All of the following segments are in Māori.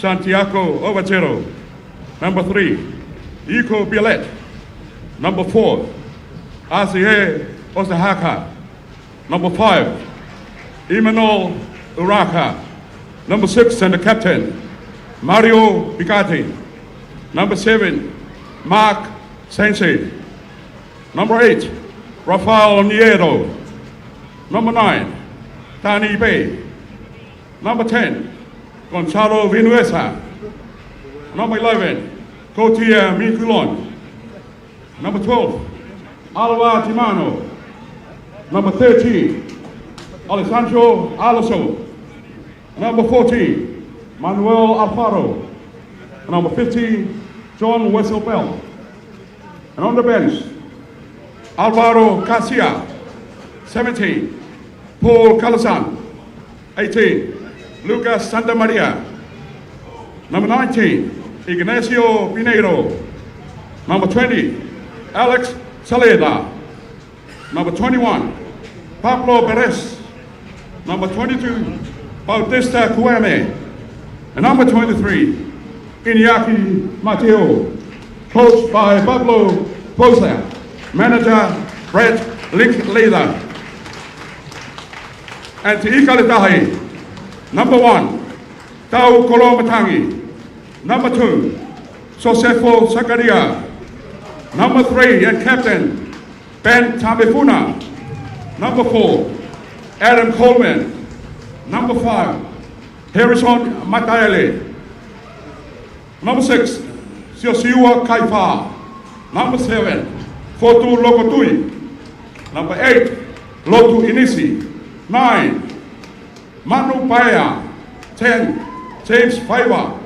Santiago Ovachero. Number 3, Iko Bielet. Number 4, Asie Osahaka. Number 5, Emmanuel Uraka. Number 6, and the captain, Mario Picati. Number 7, Mark Sensei. Number 8, Rafael Nieto. Number 9, Tani Bay. Number 10, Gonzalo Vinuesa. Number 11, Cotia Minculon. Number 12, Alva Timano. Number 13, Alessandro Alonso. Number 14, Manuel Alfaro. Number 15, John Wessel Bell. And on the bench, Alvaro Garcia. 17, Paul Calasan. 18, Lucas Santamaria. Number 19, Ignacio Pinedo. Number 20, Alex Saleda. Number 21, Pablo Perez. Number 22, Bautista Cueme. And number 23, Iñaki Mateo. Coached by Pablo Posa. Manager Brett Linklater. And to Ikalitahi, number 1, Tau Kolomatangi. Number 2, Josefo Zakaria. Number 3, and captain, Ben Tamifuna. Number 4, Adam Coleman. Number 5, Harrison Matayele. Number 6, Siosiwa Kaifa. Number 7, Fotu Lokotui. Number 8, Lotu Inisi. 9, Manu Paya. 10, James Faiva.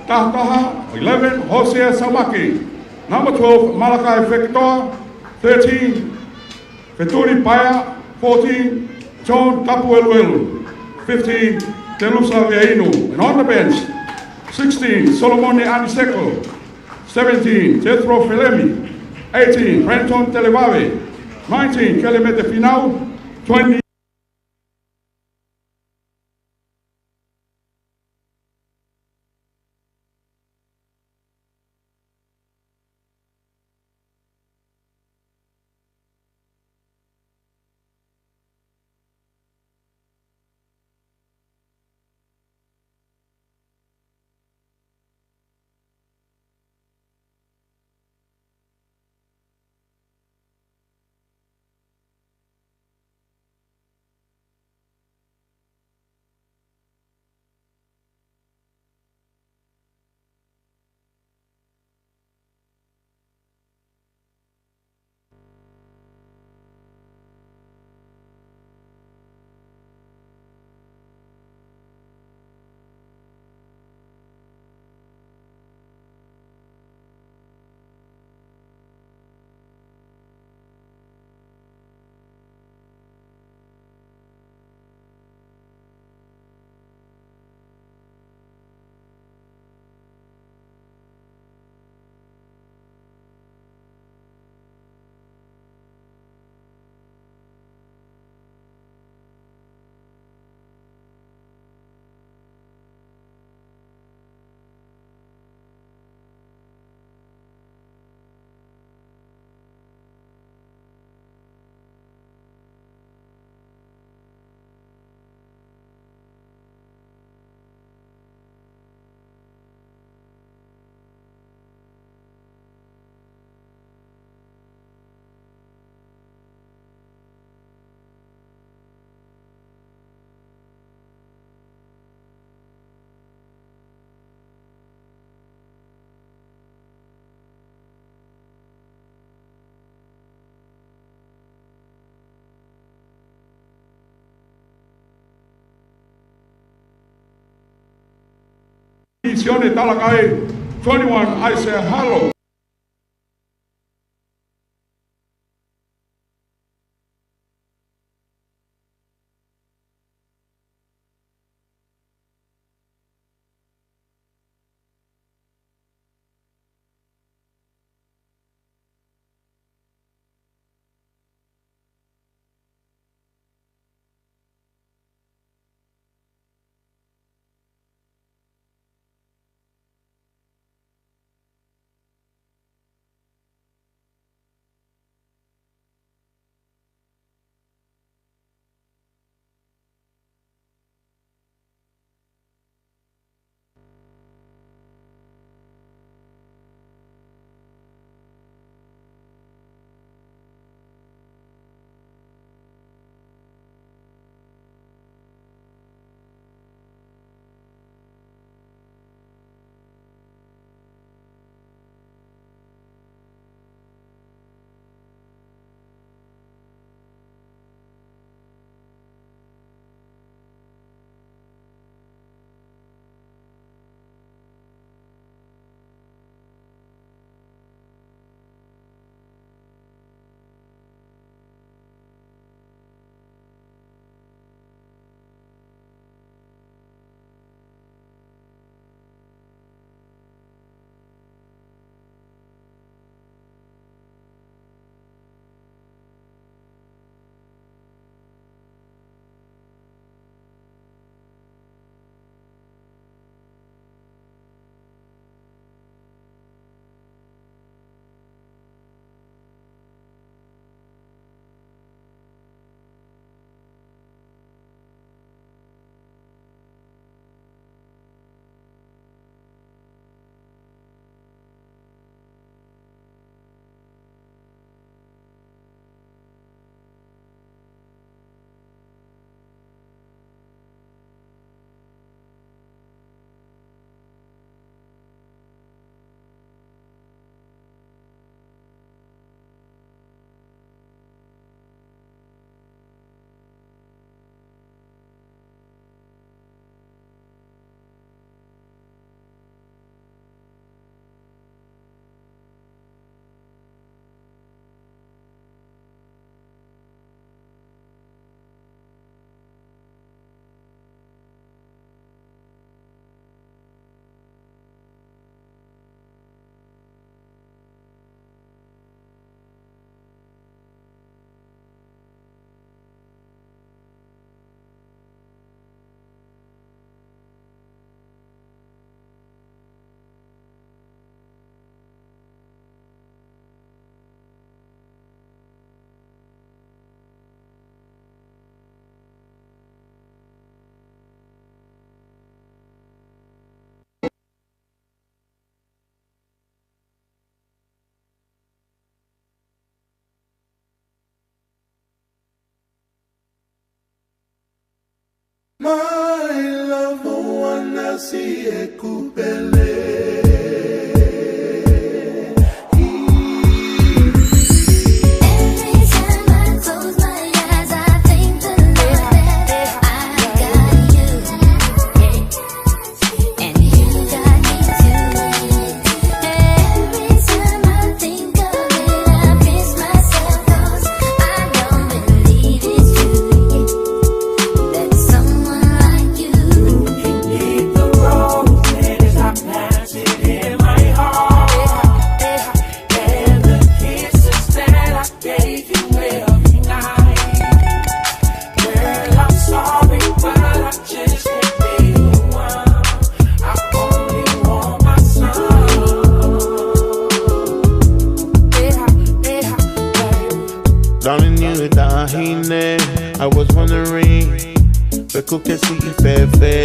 Tahtaha. 11, Jose Samaki. Number 12, Malachi Victor. 13, Feturi Paya. 14, John Tapueluelu. 15, Telusa Vieinu. And on the bench, 16, Solomone Aniseko. 17, Jethro Felemi. 18, Brenton Televave. 19, Kelemete Finau. 20, Isione Talakai. 21, Isaiah Harlow. My love, wanna see a kupele. I was wondering, Beku kesi ifefe.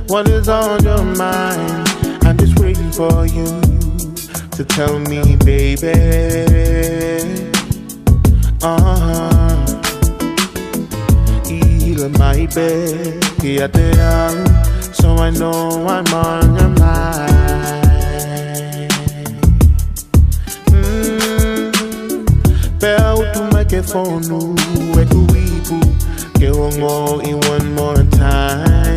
What is on your mind? I'm just waiting for you to tell me, baby. Ila my bed, so I know I'm on your mind. Bell to microphone, we could weep, get one more in one more time.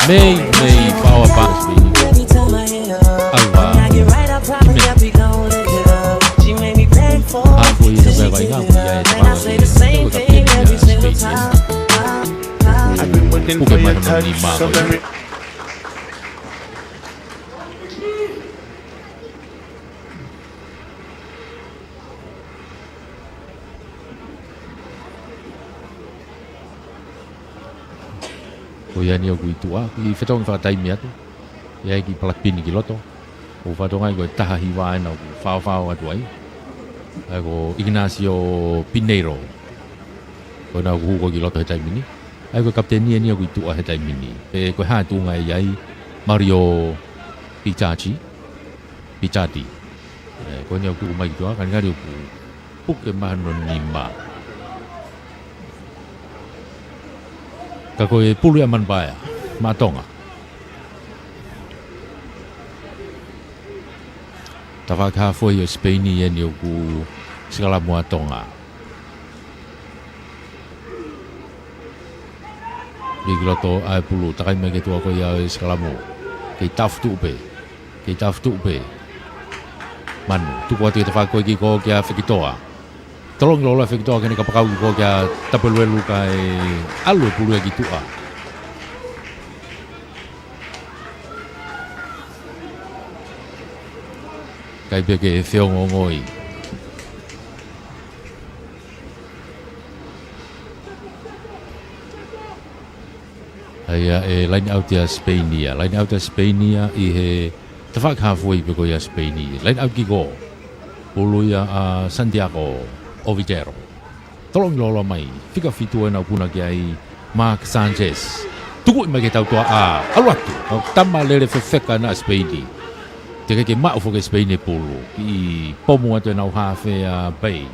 May power pass me. Aku ini berapa ingat ya bukan mana lima. O ia ni o kui tua, i whetong whakataimi atu. Ia ki palapini ki loto. O whatonga i koe taha hiwa ena o whao atu ai. Ai ko Ignacio Pineiro. Ko nā kuhuko ki loto he taimini. Ai koe kaptenia ni o kui tua he taimini. E koe haa tunga i ai Mario Pizzati. Ko ni o kuhu mai ki tua, kani ngari o kuhu. Puke mahano ni maa. Ka koe pulu ya manbaya, matonga. Ta whaka foi o Spaini e ni o ku sikala mua tonga. Bigiloto ai pulu, takai me ke tua koe ia o sikala mua. Kei taftu upe. Manu, tuku atu ke ta whaka koe ki ko kia whekitoa. Tolong lola fekitoa kene kapakau ko kia tapeluelu kai alu pulu ya gitu ah. Kai beke feongongoi. Aya line out ya Spainia i he tafak halfway beko ya Spainia. Line out ki go. Pulu ya Santiago Oviedo. Tolong lolo mai. Fika fitu na puna ki ai Mark Sanchez. Tuku mai ke tau tua aluatu. Tama lele fefeka na Spaini. Te ke ma fo ke Spaini pulu. I pomu atu na hafe bay.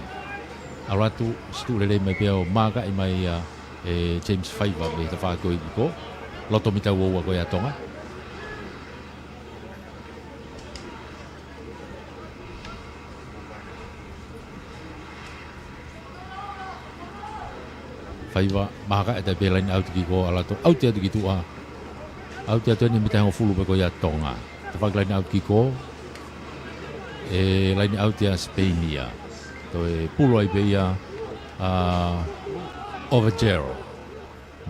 Aluatu stu lele mai peo maga i mai James Fiver me te fa ko i ko. Loto mita wo ko ya tonga. Faiva maka eta pe line out ki ko ala to out ya gitu a. Out ya to ni mita ngo fulu pe ko ya tonga. Tafak line out ki ko line out ya Spainia. To pulo ai pe ya Ovejero.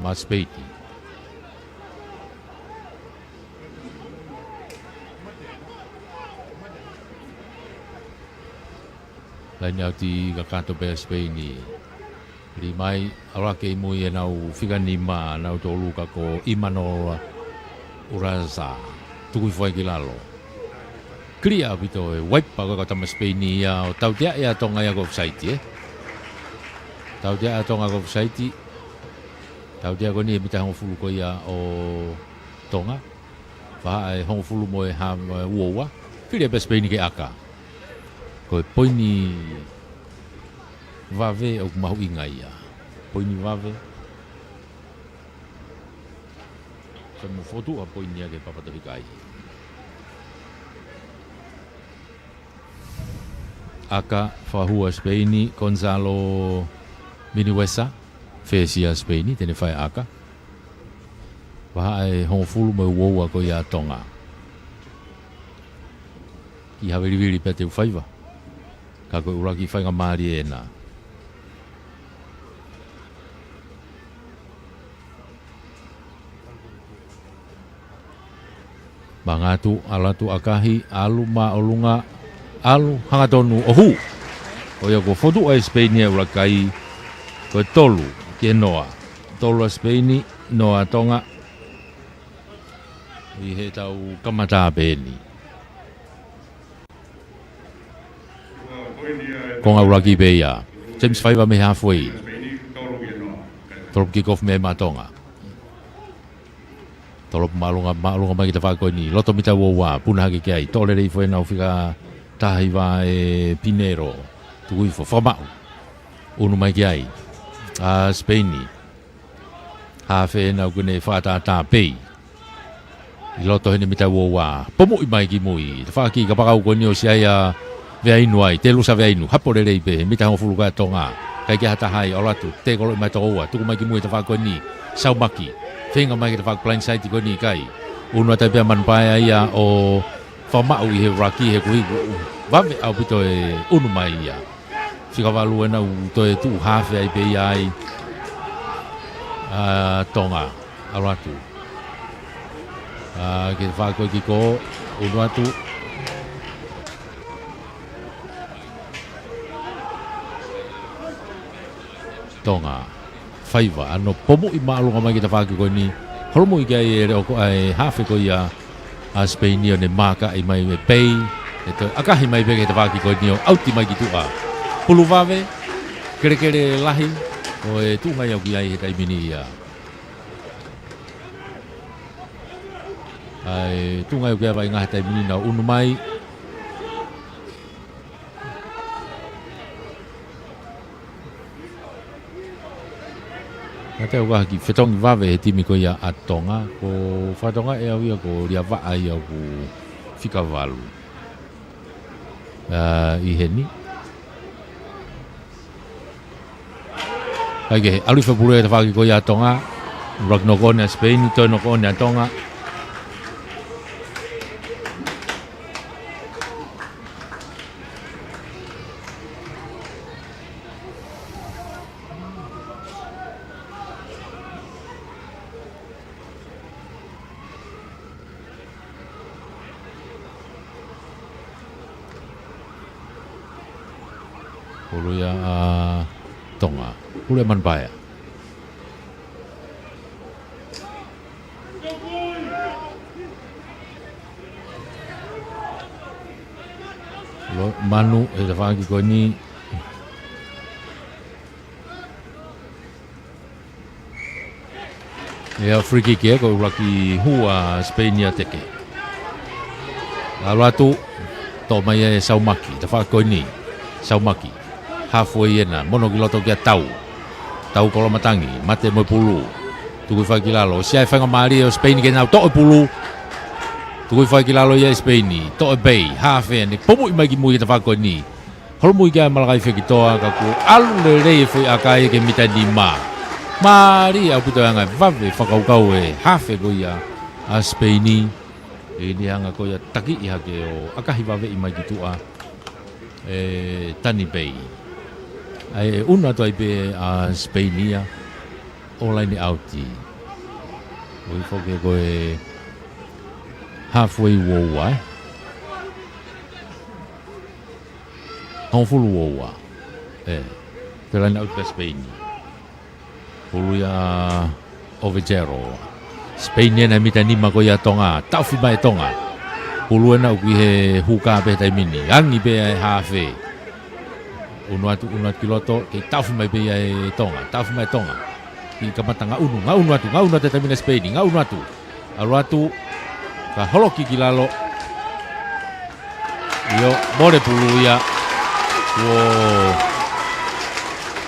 Mas Beatty. Line out di kakato pe Spaini. Di mai ala ke mo ye nau figanima nau tolu ka ko Imanol Uraza. Tuku foi ki lalo. Clear bito wipe pa ko tama Spaini ya tau dia ya tonga ya offside Tau dia tonga offside. Tau dia ko ni bita ho fulu ko ya o tonga. Ba ai ho fulu mo ha wowa. Clear pe Spaini ke aka. Ko poini vave o mahu ingai ya. Poini vave. Sama foto a poini ke papa tabikai. Aka fahua Spaini Gonzalo Minuesa Fesia Spaini tene fai aka. Bahai hong fulu mo woa ko ya tonga. Ki haveri viri pete ufaiva. Kako uraki fai nga mari ena. Bangatu alatu akahi alu ma olunga alu hangatonu ohu. Oya ko fotu a Spainia urakai ko tolu ke noa. Tolu a Spaini noa tonga. I he tau kamata beni. Konga uraki beia. James Faiva me halfway. Tolop kick-off me matonga. Tolop malunga mai kita whako ni. Loto mita wowa, puna hake kiai. Tole rei fwe nau whika tahiwa e Pinero. Tukui fo whamau. Unu mai kiai. Spaini. Hawhe nau kune whātātā pei. I loto hene mita wowa. Pomui mai ki mui. Te whaki ka pakau ko ni o siaia vea inu ai. Te lusa vea inu. Hapore rei pe. Mita hong fulu kaya tonga. Kai kia hata hai o latu. Te kolo i mai toa ua. Tuku mai ki mui te whako ni. Saumaki. Whenga mai ki te whak blind side ko ni kai. Unua tai pia manpaia ia o whamau i he raki he kuhiku. Wame au pito e unu mai ia. Whika walu e nau to e tu hawhi ai pe ia ai tonga aratu. Ki te whako ki ko unua tu. Tonga. Faiva ano pomo i maalunga mai ki te whaki ko ni horomo i kai e reo ko ai hawhi ko ia a Spainio ne maka i mai me pei e to akahi mai pe ki te whaki ko ni o auti mai ki tua pulu vave kere kere lahi o e tu mai au ki ai he taimini ia ai tu ngai au ki ai ngā he taimini na unu mai Te uga ki whetongi wawe he timi ko ia atonga ko whatonga e au ia ko ria waa ia ko whikawalu i heni Kaike alu whapuru e te whaki ko ia atonga rak no kone a Spain toi no kone a tonga Pulu ya tonga, pulu manpaya. Lo manu e te whaki ko ni e a free kick e ko uraki hua Spainia teke. Lalu atu to mai e Saumaki, te whaki ko ni Saumaki. Halfway ena mono ki loto kia tau kolo matangi mate mo pulu tuku fai ki lalo si ai whanga maari o Spain ke nau to e pulu tuku fai ki lalo ia Spaini to e bay half ene pomu i mai ki mui ta whako ni holo mui kia malakai wheki toa kaku alu le rei fui akai ke mita ni ma Mari au puto anga vave whakaukau e hafe ko ia a Spaini. E ni anga ko ia taki i hake o akahi vave i mai ki tua e Tani Bay. Ai una to ai be a Spainia online auti. O i foke ko e halfway wowa. Hongfulu wowa. Te line out ka Spainia. Pulu ya Ovejero. Spainia na mita ni mako ya tonga. Taufi mai tonga. Pulu na uki he huka pe tai mini. Angi pe ai hafe. Unuatu kiloto ke taufi mai pe ai tonga. Taufi mai tonga. Ki kamatanga ngaunuatu tai mini Spain. Ngaunuatu. Aluatu ka holoki kilalo. Yo more pulu ya. Wo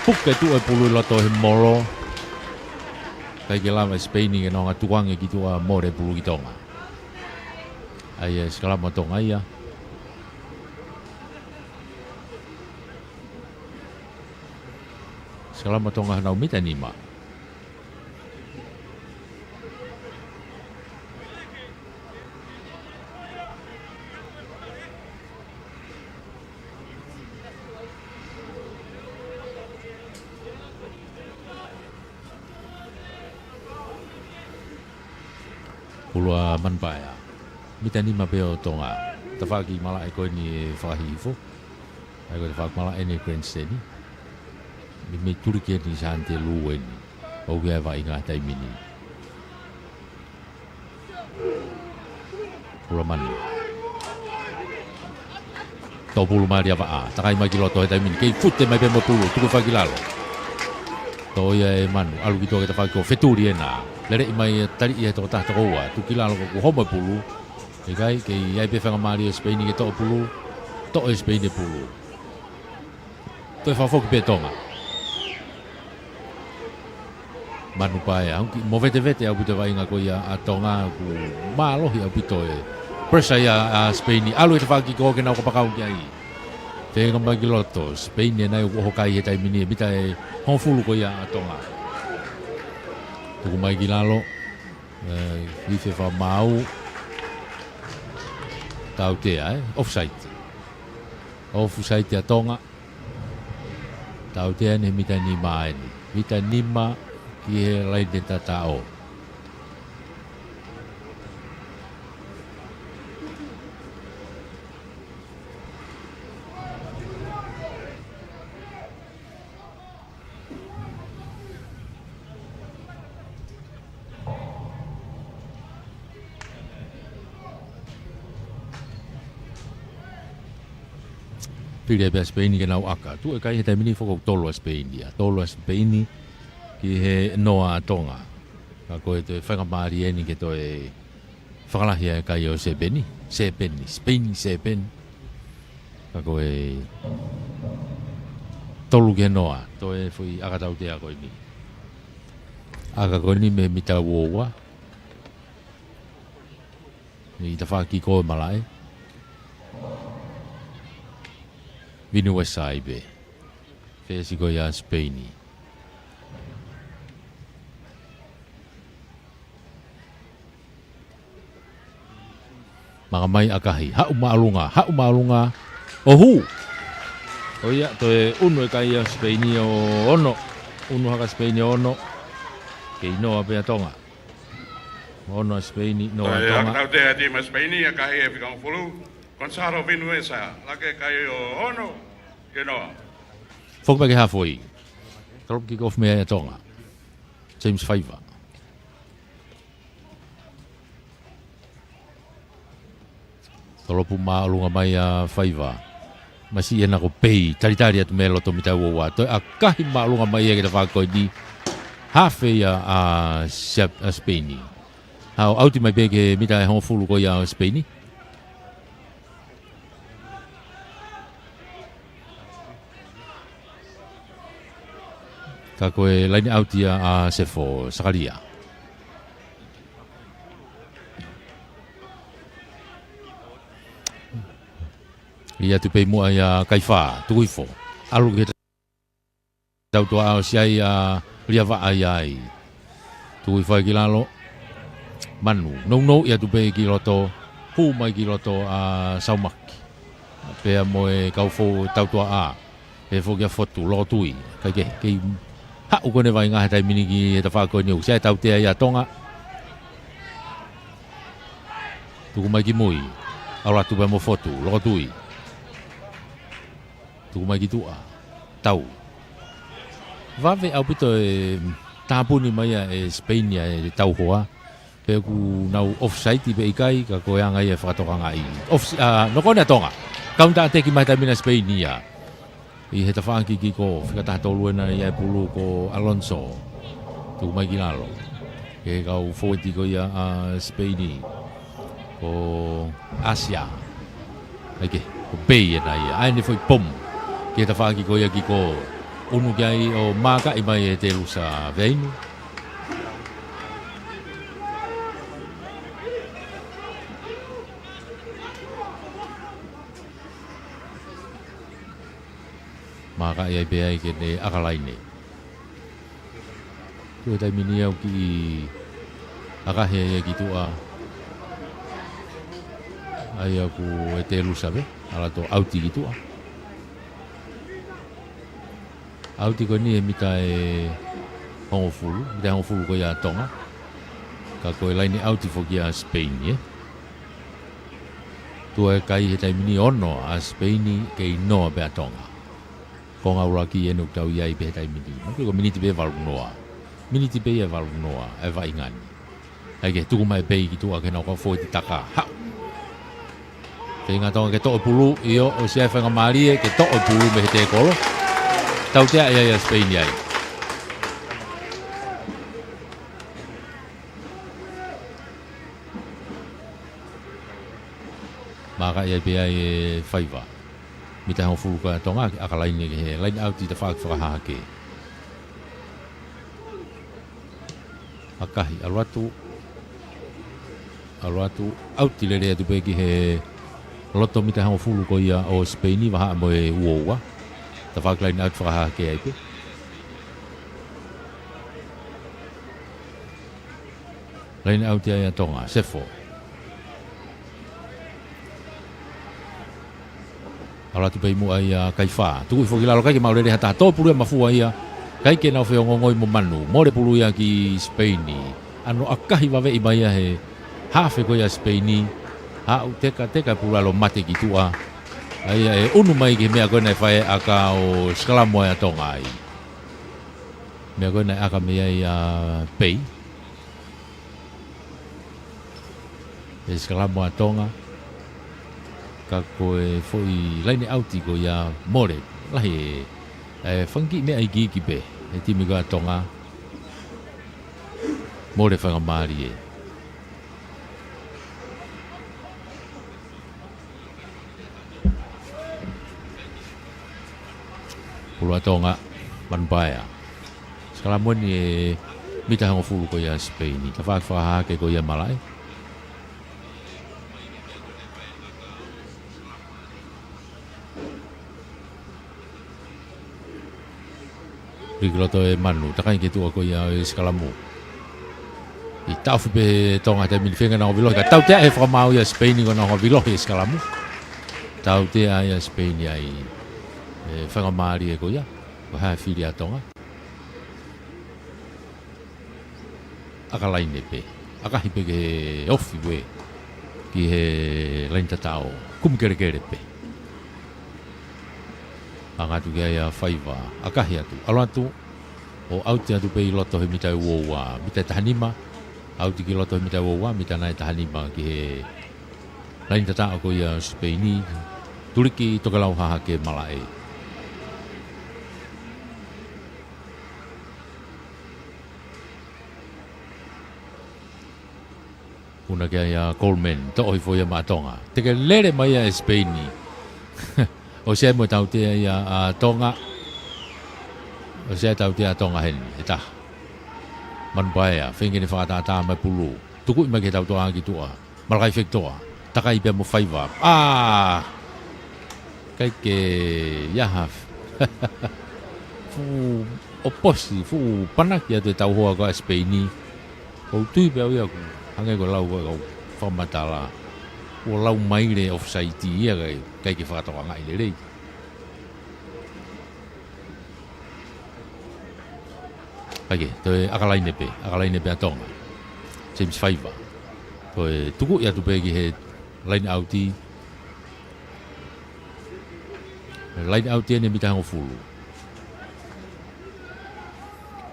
puke tu e pulu loto he moro. Kai ke lama Spain ke nonga tuange ki tua more pulu ki tonga. Ai skala mo tonga ia. Skala mo tonga nau mita nima. Pulua manpaya. Mita ni mapeo tonga. Tafaki mala eko ni whakahifo. Eko tafaki mala ene grandstand. Mi me turike ni sante luwe ni. O kia wa inga taimini. Pulua mani. Tau pulu maria wa a. Takai mai kiloto he taimini. Kei fute mai pemo pulu. Tuku whakilalo. Tau ia e manu. Alu ki toke tafaki o feturi e na. Lere i mai tari i he toko tahta koua. Tuki lalo ko homa pulu. E kai, kei ai pe whanga maari o Spain ke toko pulu. Toko e Spain e pulu. Toi whawhoki pe tonga. Manu pae. Mo vete au pito wainga ko ia a tonga ku maalohi au pito e. Presa ia a Spain. Alu e te whaki ko ke nau kapakau ki ai. Te ngamba ki loto. Spain e nai o hokai he taimini e bita e honfulu ko ia a tonga. Tuku mai ki lalo, i te wha mau, tau tea, offside. Offside te tonga, tau tea ne mita nima eni. Mita nima ki he lai te tatao. Pili pe Spain ke nau aka. Tu e kai he taimini foko tolo a Spain dia. Tolo a Spain ki he noa tonga. Ka koe te whanga maari eni ke to e whakalahi e kai o Sepeni. Spain Sepeni. Ka koe tolu ke noa. To e fui aka tau te a koe ni. Aka koe ni me mita uowa. Ni ta whaki koe malai. Vinu e saibe. Fesi ko ia Spaini. Mga mai akahi. Hau maalunga. Ohu! O ia, to e unu e kai ia Spaini o ono. Unu haka Spaini o ono. Kei noa pia tonga. Ono a Spaini, noa tonga. Tau te ati ma Spaini a kahi e whikang fulu. Gonzalo Vinuesa, lake kai o ono. You know. Fok bagi halfway. Kalau kick off me tonga. James Fiver. Kalau puma alunga mai Fiver. Masih ena ko pay. Tari atu melo to mita wa. To akahi ma alunga mai kita fako di halfway a Spain. How out mai bege mita hon fulu ko ya Spain. Ka koe line out ia a Sefo Sakaria. Ia tu pei mua ia Kaifa, Tukuifo. Alu ke tau toa o siai a lia va ai tu i fai ki lalo manu no ia tu pe ki loto pu mai ki loto a saumaki pe mo e kau fo tau tua a e fo ki fotu lo tui kai ke ha u kone vai nga tai mini ki ta fa ko ni u sai tau te ia tonga tu mai ki mui ala tu pe mo fotu lo tui tu mai ki tu a tau va ve au pito e tapuni mai e Spain e tau hoa pe ku nau offside be ikai ka ko yang ai fa to nga i off no kona tonga kaunta te ki mai tamina Spain ia i he ta fa ki ko fika ta to luena ia pulu ko Alonso tu mai ki lalo ke ka u fo ti ko ia Spain ko Asia ai ko be na ia ai ni foi pom ke ta fa ki ko ia ki ko unu kai o maka i mai te lusa veinu maka ia be ai ke ne akalaine tu tai mini au ki aka he ki tu a ai aku te lusa be ala to auti ki tu a auti ko ni e mita e hongofulu ko ia tonga ka ko laini auti fo ki a Spain ye tu e kai he tai mini ono a Spain ke no be a tonga ko nga ura ki e nuk tau ia i be tai mini ko mini ti be valu noa mini ti be e valu noa e vai ngani ai ke tu mai be ki tu a ke na ko fo ti taka ha te nga tonga ke to pulu io o sia fa ngamari ke to pulu me te kolo tau te ia Spain ia maka ia be ai faiva mita ho fulu ka tonga aka lain ke he lain out di fa ha ke akahi alwatu out di le tu be ki he loto mita ho fulu ko ia o Spain va ha mo e uowa ta fa lain out fa ha ke ai pe lain out ia tonga sefo ala tu pe mo ai kai fa tu fo ki la kai ma le hata to pulu ma fu ai kai ke na fe ngoi mo manu mo le pulu ia ki Spain ano akahi va ve i mai he ha fe ko ia Spain ha u te ka pulu lo mate ki tua ai e unu mai ke mea kona fai aka o skalamo ya tonga ai mea kona aka mea i pei e skalamo ya tonga ka koe foi laini auti ko ya more lahi e funky mea i ki be e timi ko tonga more whanga maari e Pulau Tonga Manbaya. Sekarang pun ni mita hang fulu ko ya Spain ni. Tafa fa ke ko ya Malay. Rigloto e manu takai ke tu ko ya skalamu. I tau be Tonga te min fenga na vilo ka tau te e fa mau ya Spain ni ko na vilo e skalamu. Tau te ya Spain ya i whanga maari e ko ia, ko hae whiri a tonga. Aka laine pe, aka hipe ke ofi we, ki he lain tatao, kumkere kere pe. Anga tu kia ia whaiva, aka hi atu, alo atu, o auti atu pe i loto he mitai uoua, mitai tahanima, auti ki loto he mitai uoua, mitai nai tahanima ki he lain tatao ko ia Spaini, tuliki tokalau haha ke Malay. Una ke ia Coleman, to oi foi ma tonga. Te ke lere mai a Spain ni. O se mo tau te ia a tonga. O se tau te a tonga hen, eta. Man baia, finge ni fa ta mai pulu. Tuku mai ke tau to angi tua. Malai fektoa. Takai pe mo faiva. Ah! Kai ke ya haf. Fu oposi fu panak ya te tau hoa ko Spain o tui pe ia ku hange ko lau ko famatala o lau mai le offside ia kai ki fa to nga ile le Ake, toi akalaine pe atonga. James Faiva. Toi tuku ia tu pe ki he line outi. Line outi ne mitang fulu.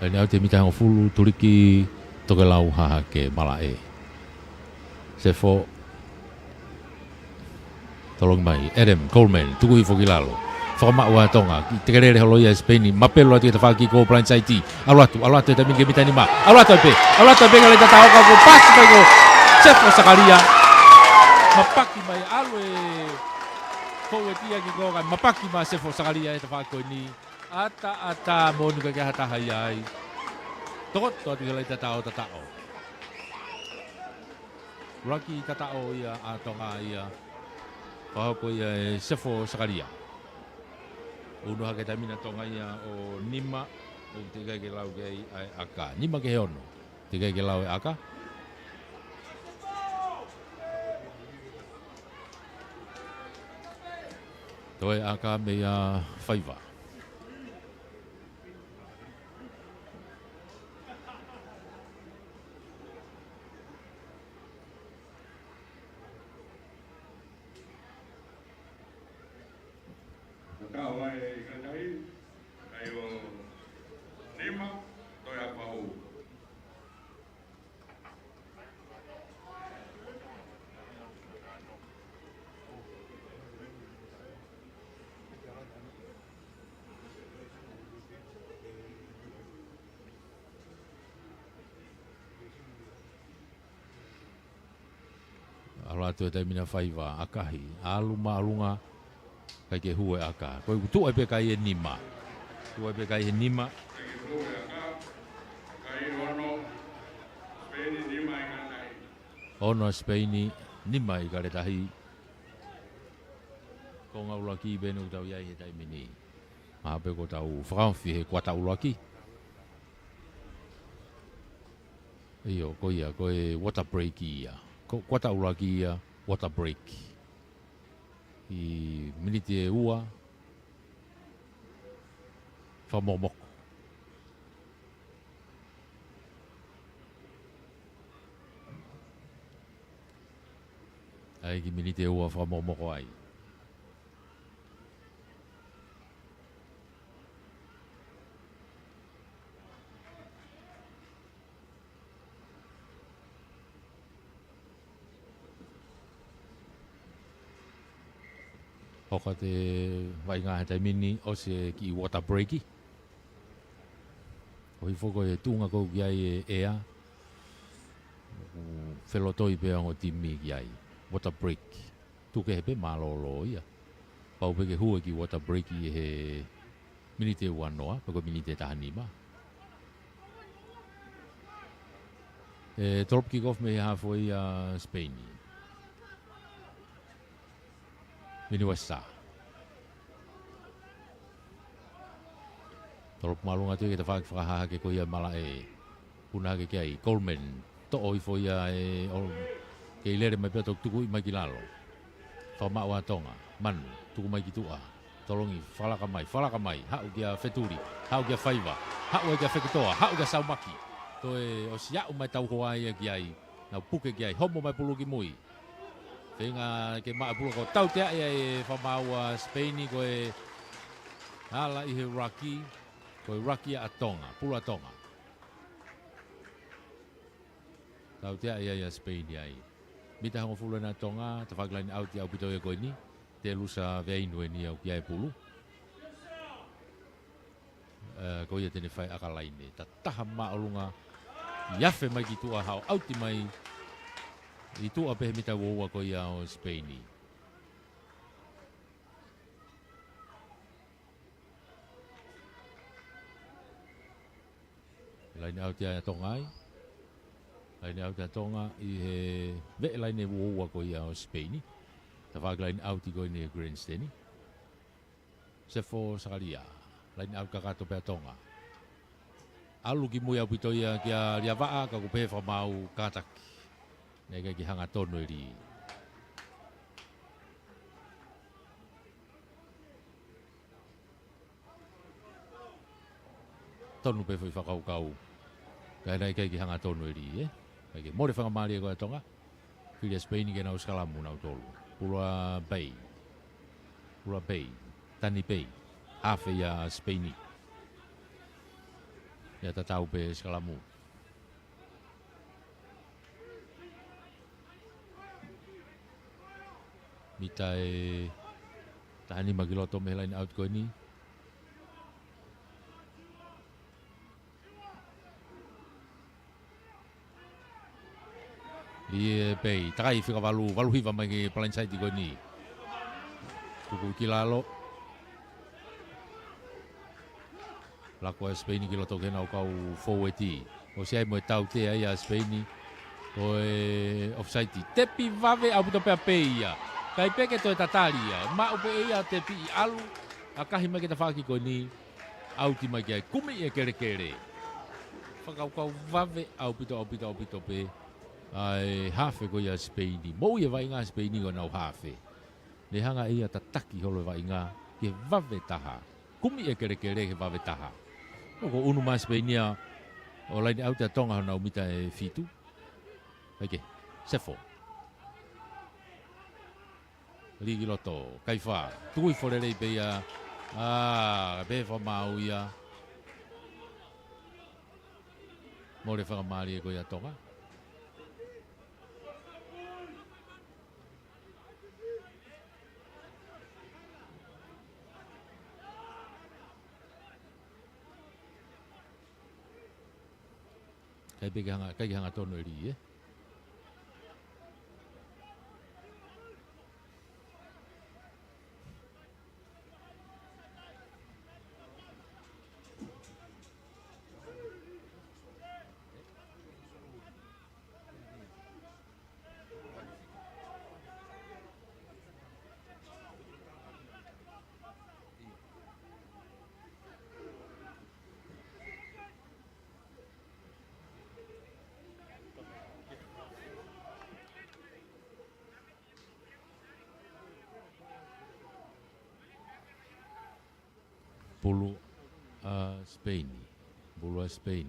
Line outi mitang fulu turiki toke lau ha ke malae. Sefo tolong mai Adam Coleman tuku i fokilalo. Fama wa tonga te kere holo ia Spain mapelo ati te faki ko plan site alatu te mingi mitani ma alatu pe ngale ta tao ka ko pas pe ko Sefo Sakaria mapaki mai alwe ko etia ki ko kan mapaki ma Sefo Sakaria te faki ni ata mo ni ka hata hayai tot to ti ngale ta tao Rocky tatao ia atonga ia pa ko ia Sefo Sakaria uno hake tamina tonga ia o nima o te kai ke lau ke aka nima ke ono te kai ke lau aka toi aka me ia Faiva Kau ai kanai ayo lima toi apa u ala tu te mina Faiva akahi alunga kai ke hue aka ko tu ai pe kai nima tu ai pe kai nima ono Spain nima i kare tahi ko ngaula ki benu tau ia he tai mini ma pe ko tau France he kwa tau laki iyo ko ia ko e water break ia ko kwa tau laki ia water break i miniti e ua whamomoko. Ai ki miniti e ua whamomoko ai. Hoka te vai ngā he taimini o se ki water breaki. O hi whoko e tūnga kou ki ai e ea. Whelotoi pēa ngō timi ki ai. Water break. Tūke he pe mālolo ia. Pau peke hua ki water breaki he minite wanoa. Pako minite tahanima. E tolop kick-off me he hafoi a Spain. Mini wasa. Tolop malunga tu kita fak fakaha ke ko ia mala e. Puna ke ai Coleman to oi foi e ke lere mai peto tuku mai kilalo. Toma wa tonga man tuku mai kitua. Tolongi fala kamai ha ugia Feturi ha ugia Faiva ha ugia Fekitoa ha ugia Saumaki. To e o sia mai tau hoa ia ki ai. Na puke ki ai homo mai pulu ki mui. Tenga ke maa pulu ko tau tea e whamaua Spaini ko e ala i he Rocky ko e Rocky a Tonga, pulu a Tonga. Tau tea e Spaini ai. Mita hongo fulu na Tonga, te whaklaini au ti au pito e koe ni, te lusa veinu e ni au ki ai pulu. Ko ia tene whai akalaine, ta taha maa olunga, iafe mai ki tua hao, auti mai, i tu ape mita woa ko ia o Spaini. Lain au tia tongai. Lain au tia tonga i he ve lain e woa ko ia o Spaini. Ta wag lain au ti ko ni Grandsteni. Sefo Sakaria. Lain au kakato pe tonga. Alu ki mo ya pito ia kia lia vaa ka ko pe fa mau kataki. Nega ki hanga tonu ri. Tonu pe foi whakau kau. Kai nei kai ki hanga tonu ri, Kai ki more whakamari e koe tonga. Whiria Spain ke nau skalamu nau tolu. Pura Bay. Pura Bay. Tani Bay. Hafe ia Spaini. Ia tatau pe skalamu. Mita e tahani magiloto me lain out ko ni. Ie Bay, takai fika walu hiva mai ke palan side ko ni. Tuku kilalo. Lako Spain ki loto kena kau forward. O sia mo tau te ai a Spain. O offside. Tepi vave au to pe peia. Kai peke to tatalia. Ma o pe ia tepi alu. Akahi mai ke ta faki ko ni. Au ti mai ke kumi e kere. Fakau kau vave au pito pe. Ai hafe ko ia Spain. Mo ia vai nga Spain ko nau hafe. Le hanga ia tataki holo vai nga ke vave taha. Kumi e kere ke vave taha. Ko unu mas Spainia o lain au te tonga na umita e fitu. Ake, sefo. Ligi loto, kaifa. Tui forere pe ia. Be fa mau ia. More fa mali e ko ia tonga. Kai hanga tono ri, Pulu Spain. Pulu Spain.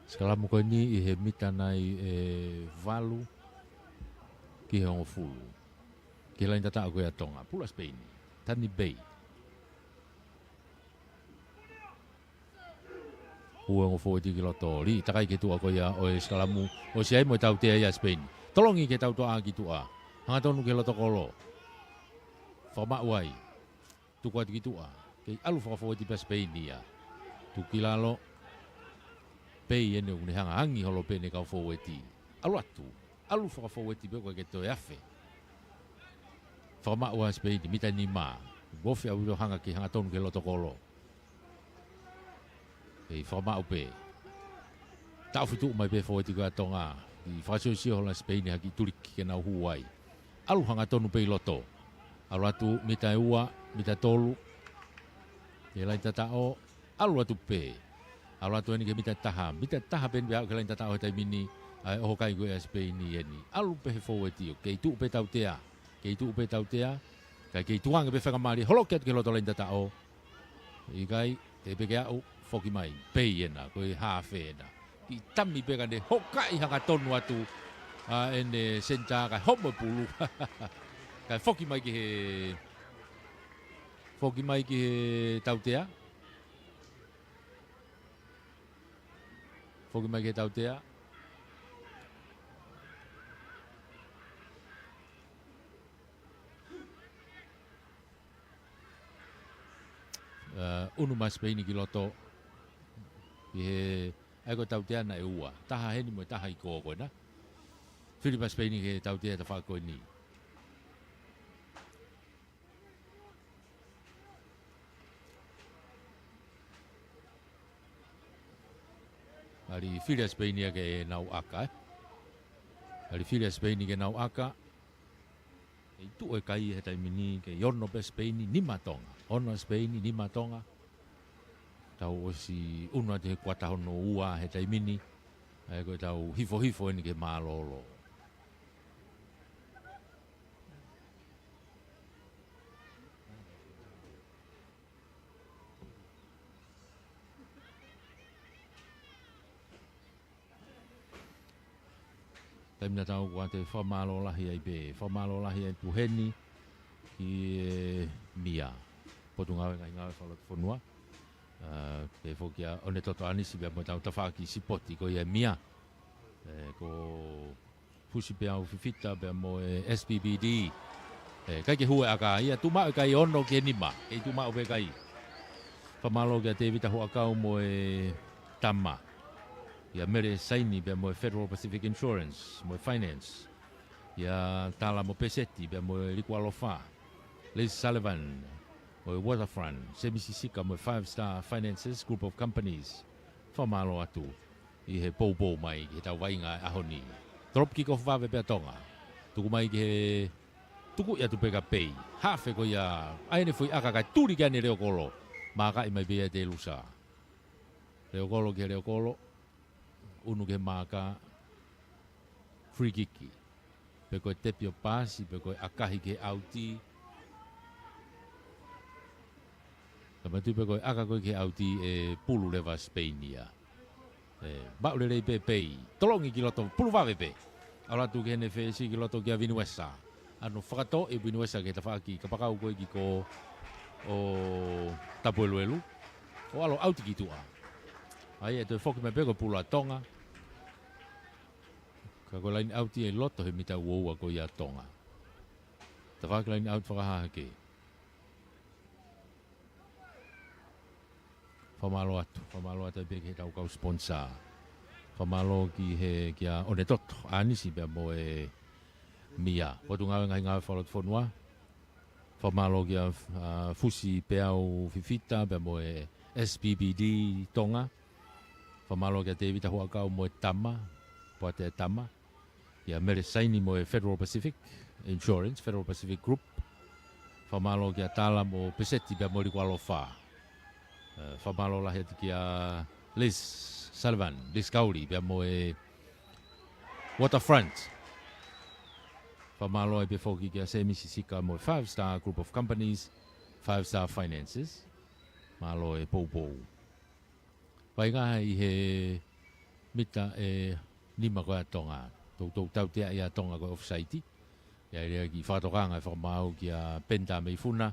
Sekala muka ni ihe mita nai valu ki he fulu. Ki lain tata aku ya tonga. Pulu Spain. Tani Bay. Ua ngofo e tiki loto li takai ke tua ko ia o skalamu o siai mo tau te ia Spain. Tolongi ke tau toa ki tua. Hanga tonu ke loto kolo. Fama wai. Tu kwa ki tua. Ke alu fa fo ti Spain ia. Tu kilalo pei ene uni hanga hangi holo pe ne ka fo ti. Alu atu. Alu fa fo ti be ko ke to yafe. Fama wa Spain mita ni ma. Bofi au hanga ki hanga tonu ke loto kolo. E whama upe. Tau fitu mai pe fōti kua tonga. I whasio si hola Spain haki turiki ke nau huai. Alu hanga tonu pe loto. Alu atu mita ua, mita tolu. Ke lain tatao. Alu atu pe. Alu atu eni ke mita taha. Mita taha pen beau ke lain tatao hetai mini. Ai oho kai koe a Spain ni eni. Alu pe he fōti o. Kei tu upe tau tea. Kei tu upe tau tea. Kai kei tuanga pe whakamari. Holoket ke loto lain tatao. I kai te peke au. Foki mai, pei ena, koe hafe ena. Ki tami peka ne hokai hanga tonu atu ene senta kai homo pulu. Kai foki mai ki he tautea. Foki mai ki he tautea. Unu mas peini ki loto. Ki he aiko tautea na e ua. Taha heni mo taha i kōko na. Filipa Spain ke tautea ta whako ni. Ari Filipa Spain ke nau aka. Ali filia Spain ke nau aka. Itu e kai he taimini ke yono pe Spain ni matonga. Ono Spain ni matonga. Tau o si uno te kuata hono ua he taimini. Ai ko tau hifo ni ke malolo. Taimina tau kua te whamalo lahi ai be. Whamalo lahi ai puheni ki mia. Potu ngawe ngai ngawe whalot whanua. Pe whokia one toto anisi bea mo tau tawhaki sipoti ko ia mia. Ko pusi pea au whiwhita bea mo SPBD. Kai ke hue aka ia tu mau kai ono ke nima. Kei tu mau pe kai. Whamalo kia te vita hua kau mo tama. Ia mere saini bea mo Federal Pacific Insurance, mo Finance. Ia tala mo peseti bea mo Likualofa. Liz Sullivan, mo Waterfront. Semisisika mo 5-Star Finances Group of Companies. Whamalo atu. I he pou mai ki tau wainga ahoni. Drop kick off vave bea tonga. Tuku mai ki he... Tuku ia tu peka pei. Hafe ko ia... Aine fui aka kai turi kiani reo kolo. Maka i mai bea te lusa. Reo kolo ki reo kolo. Unu ke maka free kiki. Peko tepio pasi, peko akahi ke auti. Kamatu peko aka koe ke auti pulu leva Spainia. Bau lelei pei. Tolongi ki loto pulu vave pe. Alatu ke hene fesi ki loto kia Vinuesa. Anu whakato e Vinuesa ke tawhaki. Kapakau koe ki ko o tapueluelu. O alo auti ki tua. Ai e te whoki me peko pula tonga. Ka ko laini auti e loto he mita uoua ko ia tonga. Ta whaki laini auti whakahaha ke. Whamalo atu e peke he tau kau sponsor. Whamalo ki he kia one toto. Anisi bea mo e mia. Potu ngawe ngawe whalot whanua. Whamalo kia fusi peau fifita bea mo e SPBD tonga. Whamalo kia te vita hua kau mo e tama, poa te tama. Ia mere saini mo e Federal Pacific Insurance, Federal Pacific Group. Whamalo kia tala mo peseti bea mo Likualofa. Whamalo lahi ati kia Liz Sullivan, Liz Kauri bea mo e Waterfront. Whamalo e befoki kia semisisika mo e 5-Star Group of Companies, 5-Star Finances. Malo e pou. Pai ngā i he mita e nima koe atonga. Tau tea i atonga koe off-site. Ia rea ki whakatokanga e whakamau ki a penta mei funa.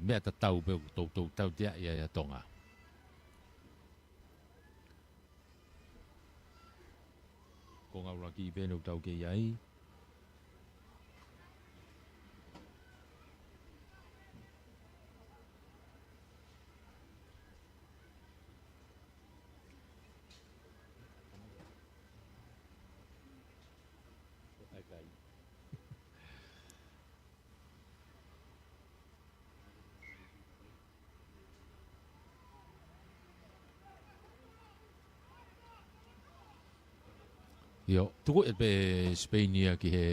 Mea ta tau peo tau tea i atonga. Ko ngaura ki pēnau tau ke iai. Yo, tuku e pe Spainia ki he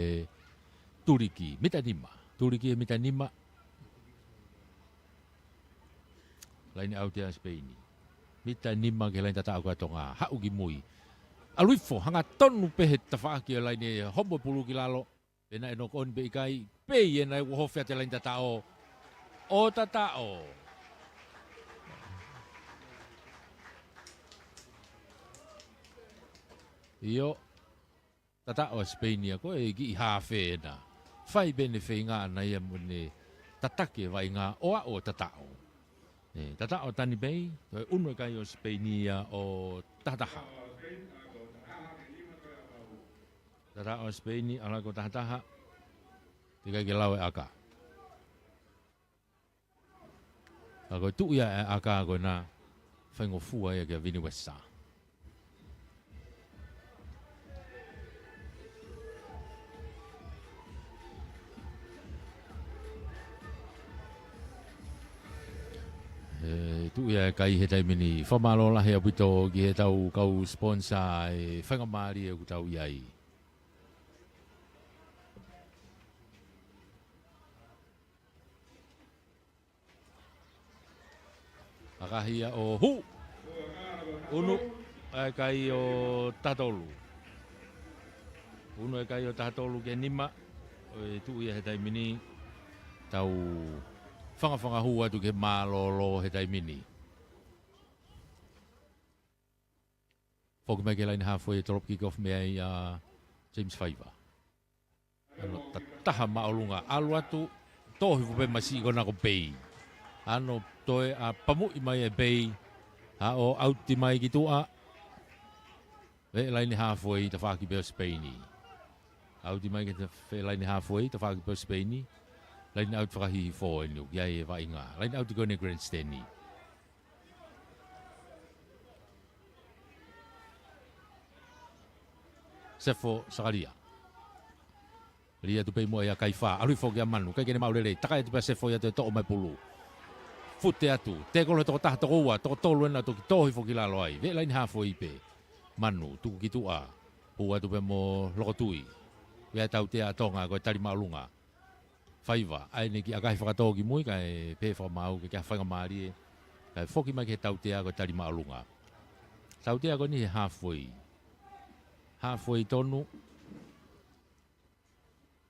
turiki, mita nima. Turiki e mita nima. Lain au tea Spaini. Mita nima ke lain tata aku atonga. Hau ki mui. Aluifo, hanga tonu pe he tawhaki e lain e homo pulu ki lalo. Pena e nokon pe ikai. Pe i e nai wuhofia te lain tata o. O tata o. Iyo. Tata o Spainia ko e ki hafe na. Fai bene fe nga na ia mune tatake vai nga oa o tata o. Tata o tani bei, uno kai o Spainia o tataha. Tata o Spainia ala ko tataha. Tiga ki lawe aka. Ako tu ia aka ko na fai ngofua ia ke Vinuesa. tu ia kai he tai mini famalo la he apito ki he tau kau sponsor e whanga maari e ku tau iai. Akahia o hu unu e kai o tatolu. Unu e kai o tatolu ke nima e tu ia he tai mini tau whanga hua tu ke mālolo he tai mini. Whoku mai ke laini halfway drop kick off mea i James Faiva. Ano taha maolunga alu atu tohi fupe masi kona ko pei. Ano toe a pamu i mai e pei ha o auti mai ki tua. Ve laini halfway ta whaki peo Spaini. Auti mai ki te laini halfway ta whaki peo Spaini. Lain out whakahihi fō e nuk, iai e wai ngā. Lain out i kone grandstand ni. Sefo sakaria. Ria tu pei mua ia kai wha. Arui fō kia manu, kai kene maurele. Taka e tu pea sefo ia te toko mai pulu. Fute atu. Te kolo toko taha toko ua, toko tolu ena toki tohi fō ki lalo ai. Ve lain hafo i pe. Manu, tuku ki tua. Pua tu pea mo lokotui. Vea tau te a tonga koe tari maulunga. Faiva, ai ne ki akahi whakatō ki mui, kai pē whamau, kai whanga maari e. Kai whoki mai ke tautea ko tari maalunga. Tautea ko ni he halfway. Halfway tonu.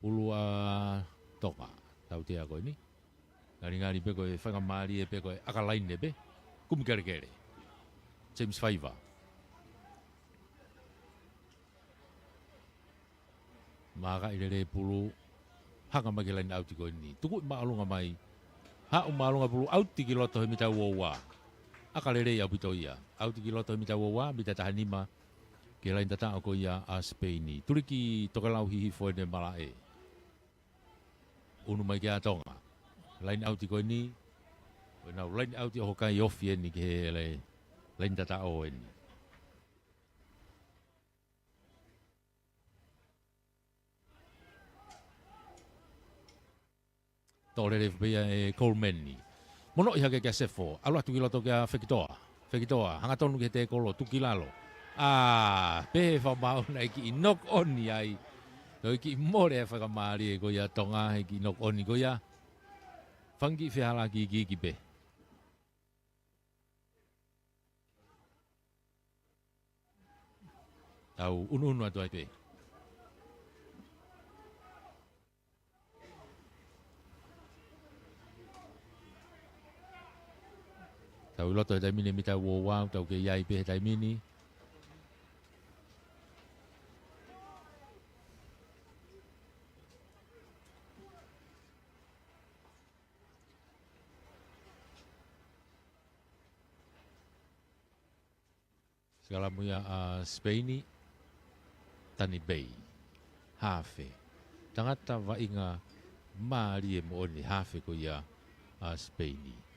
Ulua toka. Tautea ko ni. Ngari pe koe whanga maari e pe koe akalaine pe. Kum kere kere. James Faiva. Maka irere pulu. Hanga mai ke lain auti ko ni. Tuku maalunga mai. Ha maalunga pulu auti ki loto he mita uowa. Akalere ia pito ia. Auti ki loto he mita uowa. Mita tahanima. Ke lain tata ako ia a Spaini. Turi ki tokalau hihi foe ne mala e. Unu mai ke atonga. Lain auti ko ni. Lain auti o kai ofi ni ke lain tata o ni. Tōrere whipea e Coleman ni. Mono iha ke kia sefo. Alu atu ki loto kia Fekitoa. Fekitoa. Hanga tonu ke te kolo. Tuki lalo. Pehe whamau na iki i knock on ni ai. Ko iki i more e whakamari e ko ia tonga e ki knock on ni ko ia. Whangi whihala ki pe. Tau unu atu ai pe. Tau loto e taimini mi tau wawau, tau ke iai pe he taimini. Segala muia Spaini, tani bei, hafe. Tangata wa inga maari e mo oni hafe ko ia Spaini.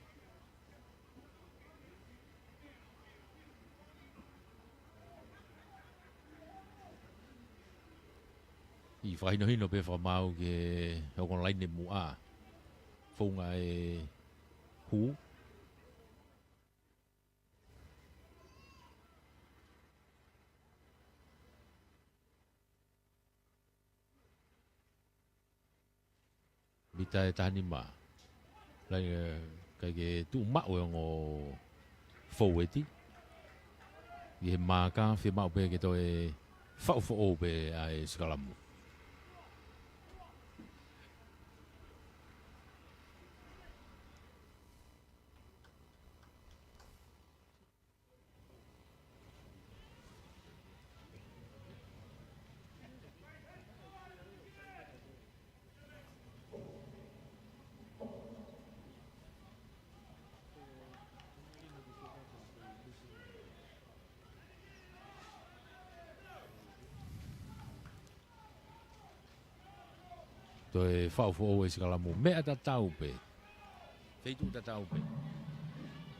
I whahino pe whamau ke hokon laine mua. Whaunga e hu. Mita e tahani ma. Lai kai ke tu mao e ngo foweti. I he maka whi mao pe ke to e whau pe ai skalamu. To e whau e skalamu. Mea ta tau pe. Feitu ta tau pe.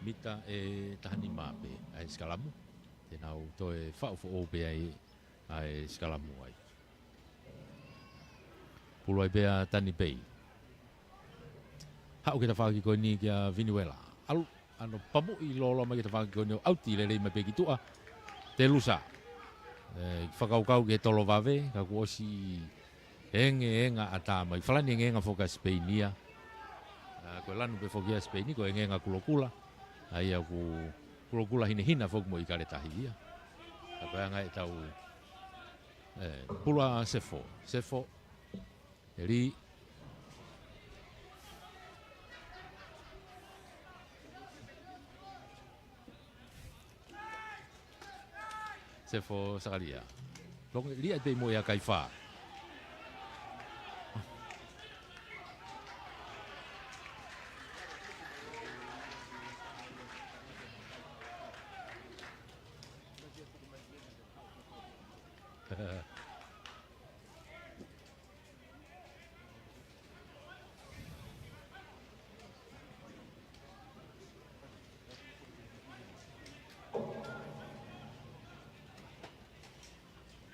Mita e tahani mā pe. Ai skalamu. Tenau to e whau pe ai skalamu ai. Pulu ai tani pei. Hau ke ta whaki koe ni kia Venezuela. Alu ano pamu I lolo mai te whakakoni o auti le mai peki tua te lusa. Whakaukau ke tolo vave, ka kuosi enga ata mai. Whalani enga whoka Spainia. Ko lanu pe whokia Spaini, ko enga kulokula. Ai au kulokula hina whok mo I kare tahi ia. Ka koe anga tau pula sefo. Eri sefo sakalia. Long lihat pe mo ya kaifa.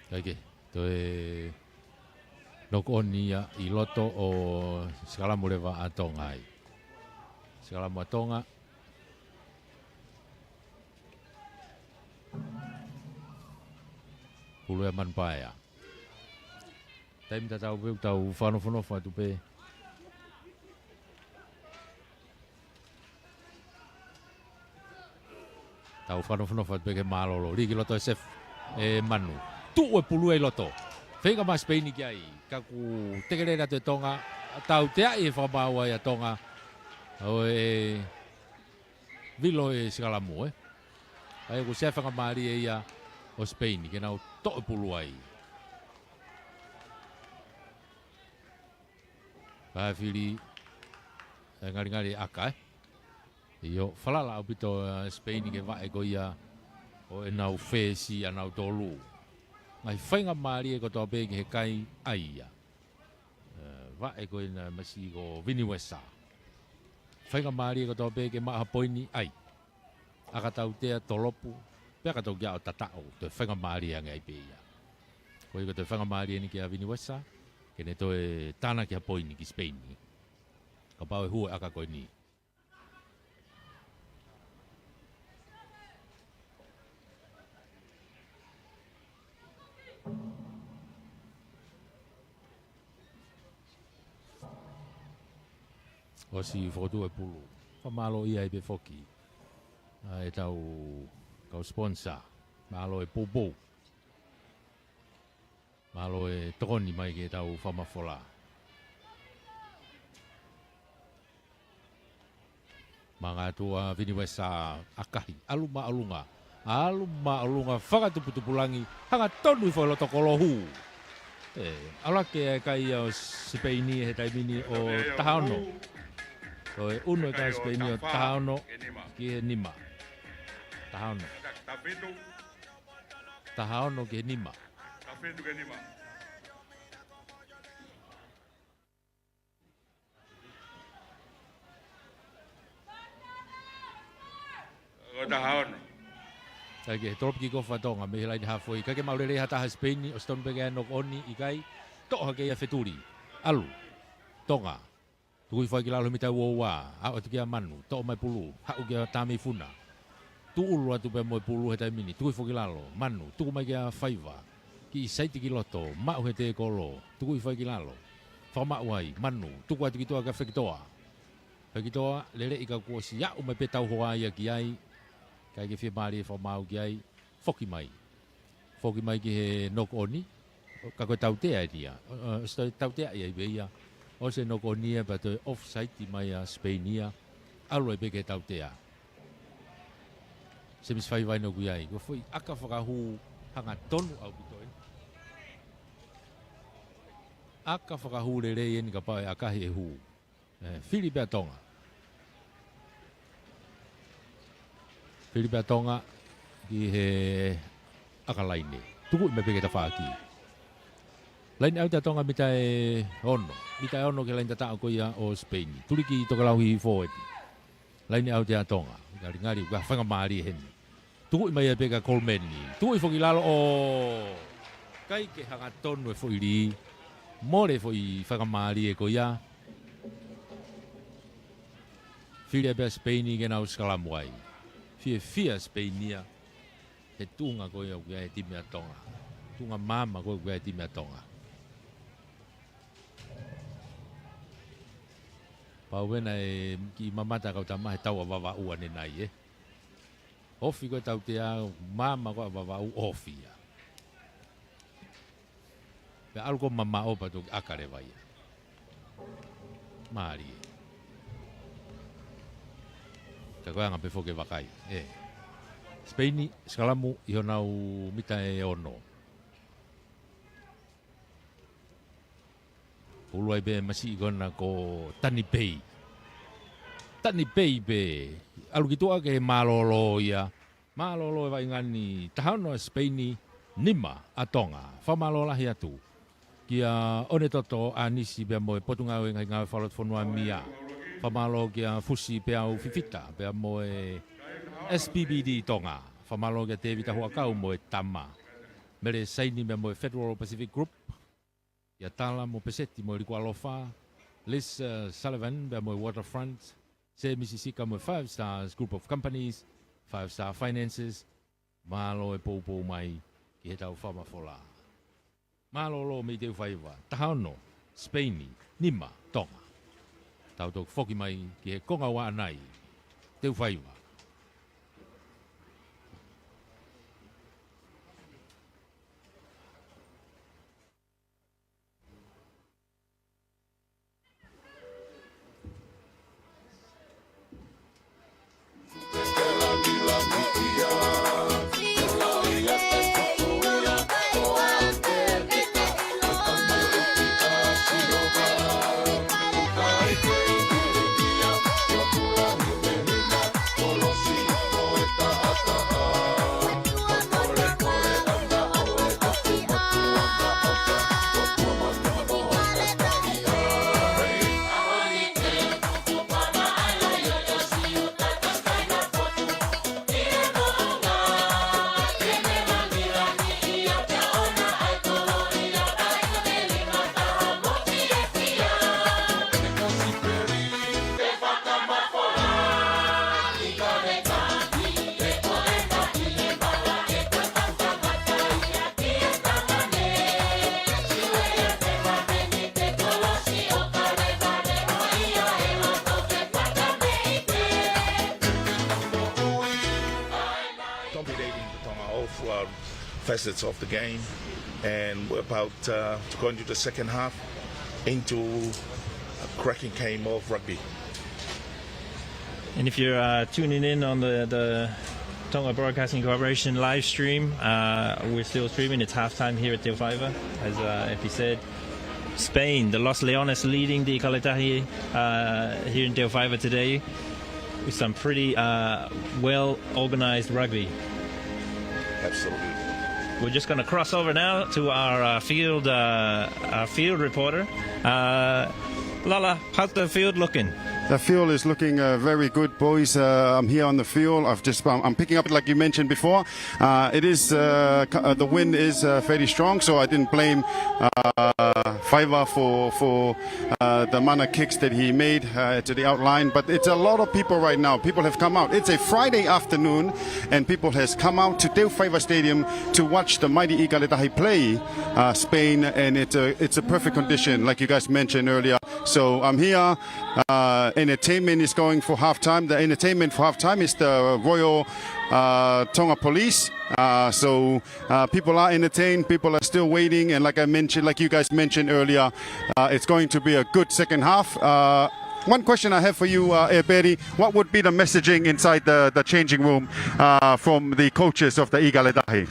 Okay, toi noko nia I loto o skala muleva atonga ai. Skala matonga. Pulu e man paia. Taim ta tau peu tau whanofono tu pe. Tau whanofono tu pe ke malolo. Riki loto e sef e manu. Tu e pulu e loto. Whenga ma Spaini ki ai. Kaku tekerera te tonga. Tau te ai e whamau ai a tonga. O e vilo e sikalamu e. Ai ku sefanga maari e ia o Spaini. Ke nau to e pulu ai. Kai whiri ngari aka e. Io whalala au pito Spaini ke wae ko ia o e nau whesi a nau tolu. Ngai whainga maari e ko tō pēki he kai aia. Wae ko ina masi ko Viniwesa. Whainga maari e ko tō pēki maha poini ai. Aka tau tea tolopu. Pea ka tau kia o tatao. Toi whainga maari a ngai pēia. Ko i ko toi whainga maari e ni ki a Viniwesa. Kene toi tāna ki a poini ki Spaini. Ka pau e hua aka koe ni. O si whotu e pulu. Whamalo ia e pe whoki. E tau kau sponsor. Malo e popo. Malo e tokoni mai ke tau whamafola. Mga tua Viniwesa akahi. Aluma alunga. Whakatuputupulangi. Hanga tonu I whailoto kolohu. Alake e kai o Spaini he taimini o Tahono. So uno e kai Spaini o Tahono ki he nima. Tahono ki he nima. Tapetu ke nima. O Tahono. Kage trop ki ko fatonga me lai hafoi kage maurere hata Spaini o Stonebeg nok oni ikai to hage ya feturi alu tonga tui fai ki lalo mita wowa a o tikia manu to mai pulu ha o kia tami funa tu ulu atu pe mo pulu heta mini tui fai ki lalo manu tu mai kia faiva ki saiti ki loto ma o hete kolo tui fai ki lalo fa ma wai manu tu kwa tu ka fekitoa lele ika ko si ya o mai petau hoa ia ki ai kai ke fie mari fo mau ki ai foki mai ki he nok oni ka ko tau te ai sto tau te ai veia o se nok oni pa to offside ti mai a Spainia alo be ke tau te a se mis fai vai no ki ai ko foi aka faka hu hanga tonu au bitoin aka faka hu le en ka pa aka he hu Filipe Tonga Filipe Tonga ki he akalaine. Tuku me peke ta whaki. Lain au ta Tonga mitai ono ke lain ta tau ko ia o Spain. Tuli ki toka lau hi forward. Lain au ta Tonga. Ngari ka whanga maari hen. Tuku mai peka Colmeni. Tuku foki lalo o kai ke hanga tonu e foi li. More foi whanga maari e ko ia. Filia be Spaini ke nau skalamuai. Fia Spainia. He tunga ko ia ke e timi atonga. Tunga mama ko ke e timi atonga. Pauena e ki mamata kau tama he tau wawa ua ne nai e. Ofi ko tau te au mama ko wawa u ofi ya. Pe algo mama opa tu akare vai. Mari. Ka koanga pe foke wakai. Spaini skalamu i honau mita e ono. Puluai be masi igona ko Tani Pei. Tani Pei be. Alu kitua ke malolo ia. Malolo e waingani. Tahano Spaini nima atonga. Whamalola hi atu. Kia one toto anisi bea moe potunga o ngai ngau whalot whanua mia. Whamalo kia fusi pe au fifita. Bea moe SPBD tonga. Whamalo kia te vita hua kau moe tama. Mere saini bea moe Federal Pacific Group. Ia tala mo peseti mo Riku Alofa, Liz Sullivan bea mo Waterfront, se Mississika mo 5 Stars Group of Companies, 5 Star Finances, malo e pou mai ki he tau whamafola. Malo lo me teu whaiwa, tahano, Spaini, nima, tonga. Tau tok whoki mai ki he konga wa anai, teu whaiwa. Facets of the game, and we're about to go into the second half into a cracking game of rugby. And if you're tuning in on the Tonga Broadcasting Corporation live stream, we're still streaming. It's halftime here at Te Whaiva, as Epi said. Spain, the Los Leones leading the Ikaletahi here in Te Whaiva today with some pretty well-organized rugby. Absolutely. We're just going to cross over now to our field reporter. Lala, how's the field looking? The field is looking very good, boys. I'm here on the field. I'm picking up, like you mentioned before. It is the wind is very strong, so I didn't blame Whaiva for the amount of kicks that he made to the outline. But it's a lot of people right now. People have come out. It's a Friday afternoon, and people has come out to Te Whaiva Stadium to watch the mighty Ikaletahi play Spain, and it's a perfect condition, like you guys mentioned earlier. So I'm here. Entertainment is going for halftime. The entertainment for halftime is the Royal Tonga Police. So people are entertained. People are still waiting. And like you guys mentioned earlier, it's going to be a good second half. One question I have for you, Eberi, what would be the messaging inside the changing room from the coaches of the Ikaletahi?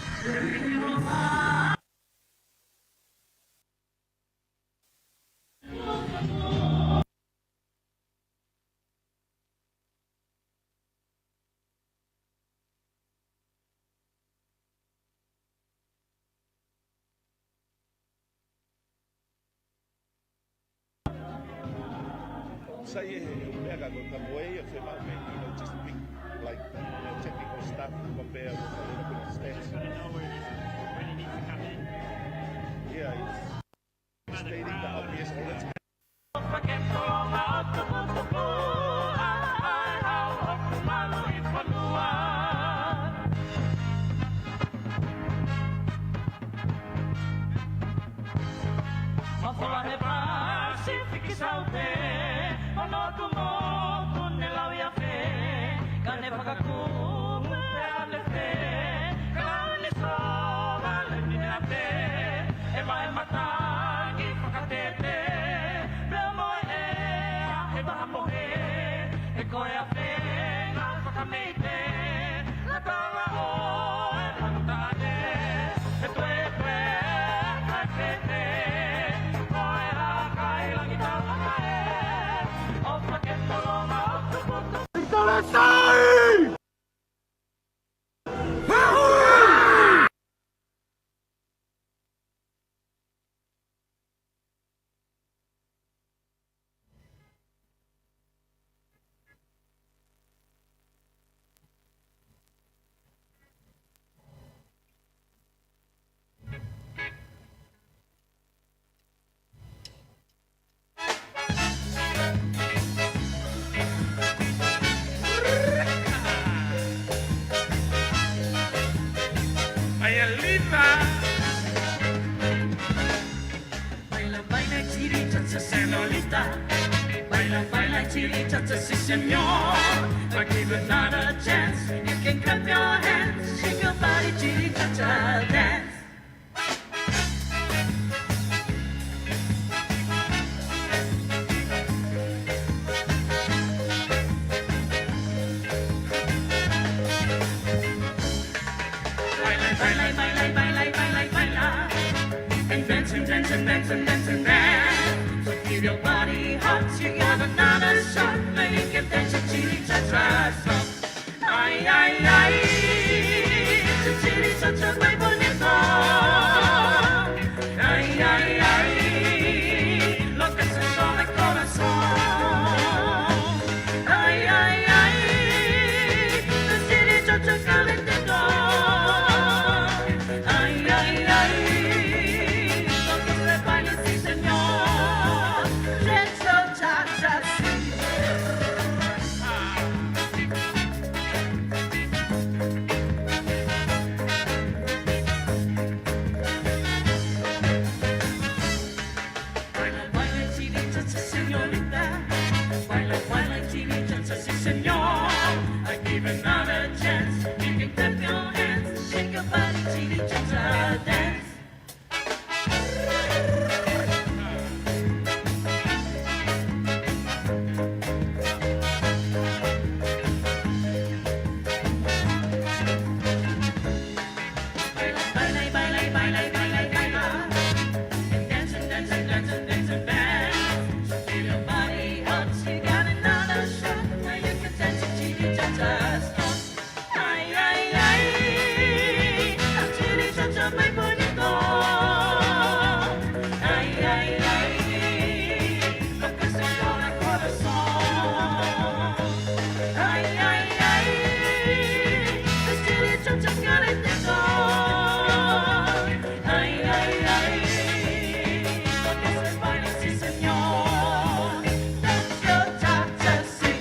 Just big, like technical stuff compared with a little bit of stats. When it needs to come in. Yeah, it's stating the obvious. Baila, baila, chirichacha, señorita. Baila, baila, chirichacha, sí, señor. I give you another chance. You can clap your hands, shake your body, chirichacha, dance. Baila, baila, baila, baila, baila, baila. And dance and dance and dance and dance and dance. So keep your body hot, you got another shot. Now you can dance a chirichacha song. Ay, ay, ay, ese chirichacha muy bonito. Ay, ay, ay, lo que siento de corazón. Ay, ay, ay, ese chirichacha calentito. Ay, ay, ay, lo que se baila, sí, señor. Cha-cha-cha-cha, sí. Baila, baila, chirichacha, señorita. Baila, baila, chirichacha, sí, señor. I give another chance. You can clap your hands, shake your body, chirichacha, dance. Baila, baila, baila, baila, baila, baila. And dance and dance and dance and dance and dance. So feel your body hot, you got another shot. Now you can dance a chirichacha song. Ay, ay, ay, a chirichacha muy bonito. Ay, ay, ay, lo que siento de corazón. Ay, ay, ay, es chirichacha calentito. Ay, ay, ay, lo que se baila, sí, señor. Dance your cha-cha, sí.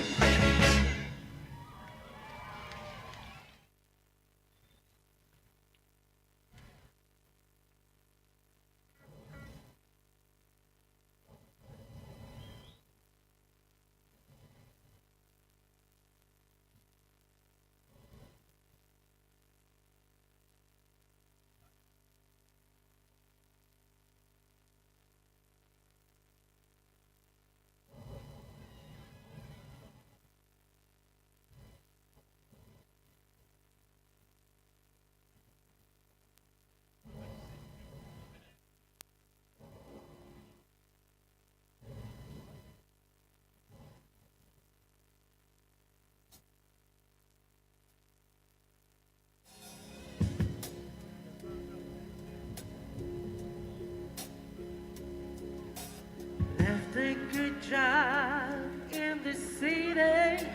Left a good job in the city,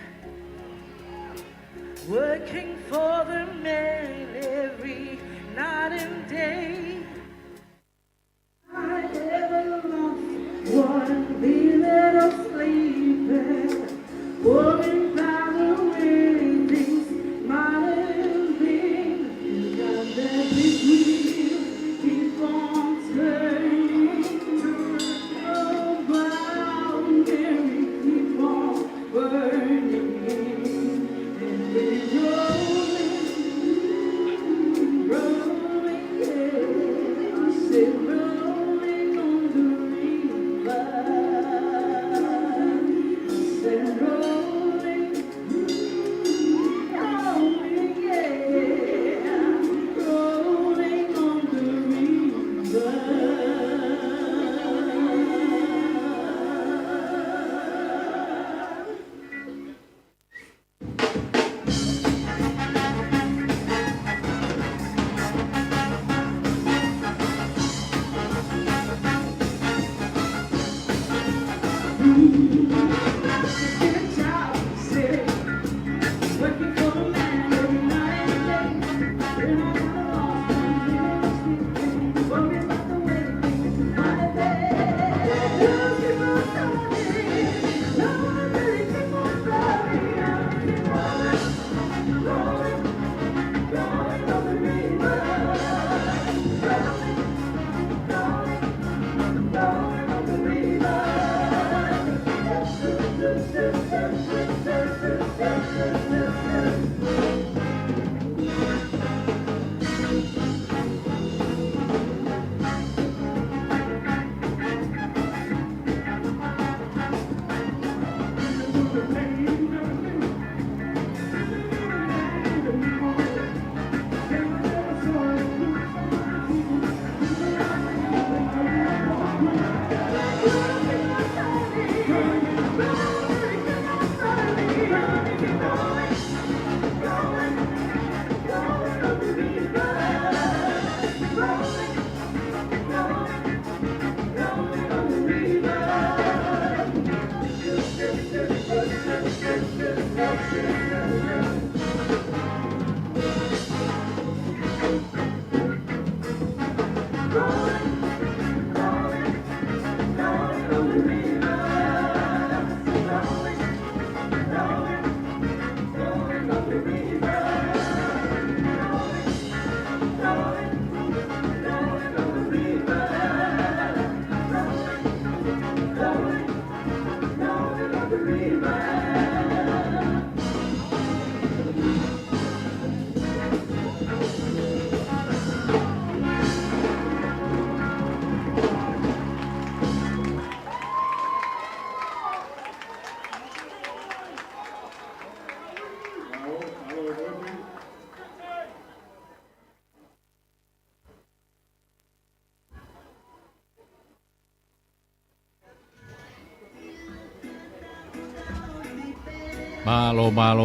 working for the man every night and day. I never lost one minute of sleeping, worrying about the way things might have been. You got that big wheel, keep on turning. Keep on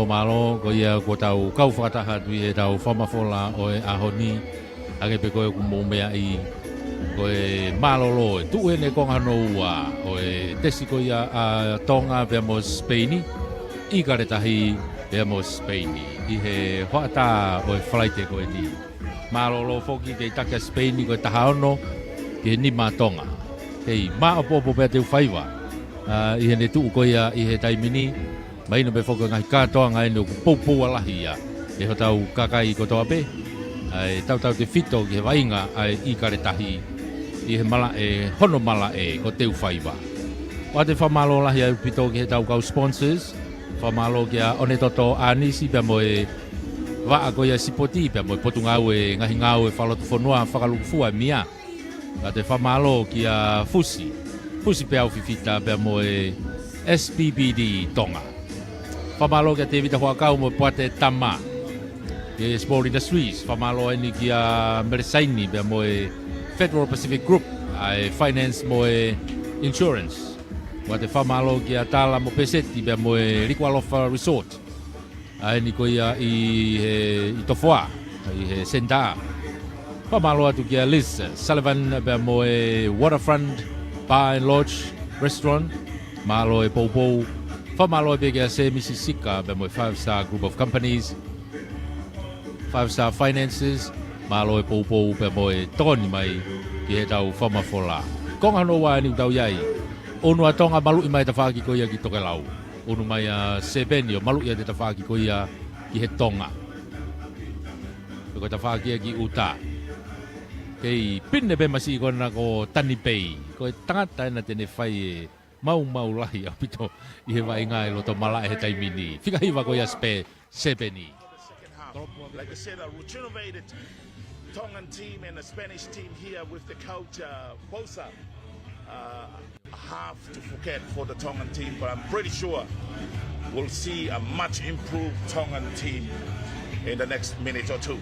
Malo, ko ia ko tau kau whakataha tui e tau whamafola o e ahoni ake pe koe kumo mea i ko e malolo e tu e ne konga no ua o e tesi ko ia a tonga pia mo Spaini i karetahi pia mo Spaini i he whakata o e whalaite ko e ni malolo foki te taka Spaini ko e tahaono ki he ni ma tonga hei ma opo pia te uwhaiwa i he ne tu ko ia i he taimini mai no be foka ngai katoa ngai no poupou alahi ia e ho tau kakai ko toa pe ai tau te fito ki he wainga ai i karetahi i he mala e hono mala e ko teu whaiwa o te whamalo lahi au pito ki he tau kau sponsors whamalo ki a one toto anisi pia mo e waa ko ia sipoti pia mo e potu ngau e ngahi ngau e whalotu whanua whakalukufua mia o te whamalo ki a fusi pia au fifita pia mo e SPBD Tonga whamalo ki a te vita huakau mo poate tama ki Small Industries whamalo ni ki a Meresaini pia mo e Federal Pacific Group ai finance mo e insurance wa te whamalo ki a tala mo peseti pia mo e Rikualofa Resort ai ni ko ia i Tofoa i he Senda whamalo atu ki a Liz Sullivan pia mo e Waterfront Bar and Lodge Restaurant malo e Poupou whamalo e pia se Mississika pia mo e 5-star group of companies 5-star finances malo e Poupou pia mo e toni mai ki he tau whamafola konga no wa ni tau iai onu atonga malu i mai ta whaki ko ia ki toke lau onu mai a Sebeni o malu ia te ta whaki ko ia ki he tonga ko ta whaki ki uta kei pinne be masi ko na ko tani pei ko tangata na tene whai e mau lahi a pito i he vai ngai lo to mala e he taimini fika hiwa ko ia spe Sebeni. Like I said, a renovated Tongan team and a Spanish team here with the coach Bosa. Half to forget for the Tongan team, but I'm pretty sure we'll see a much improved Tongan team in the next minute or two.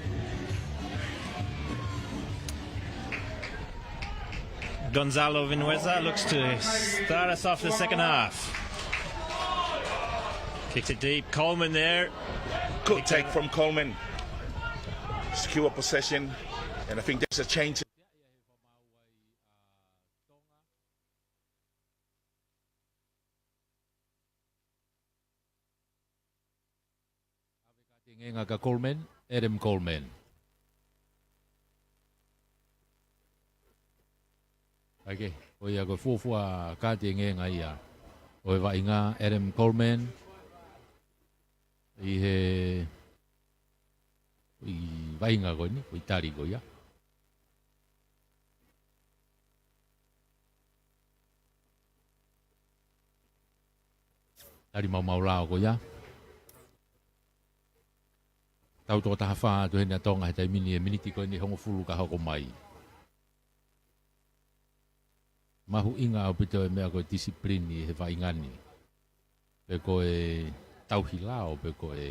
Gonzalo Vinuesa looks to start us off the second half. Kicks it deep. Coleman there. Good take from Coleman. Secure possession, and I think there's a change. Ngenga ka Coleman, Adam Coleman. Okay, o ia ko fufua ka te ngenga ia. O va inga Adam Coleman. I he i va inga ko ni, i tari ko ia. Tari mau lao ko ia. Tau tō taha whā tu hena tonga he tai miniti koe ni hongo fulu ka hoko mai. Mahu inga au pito e mea koe disiplini he whaingani. Pe koe tauhi lao, pe koe...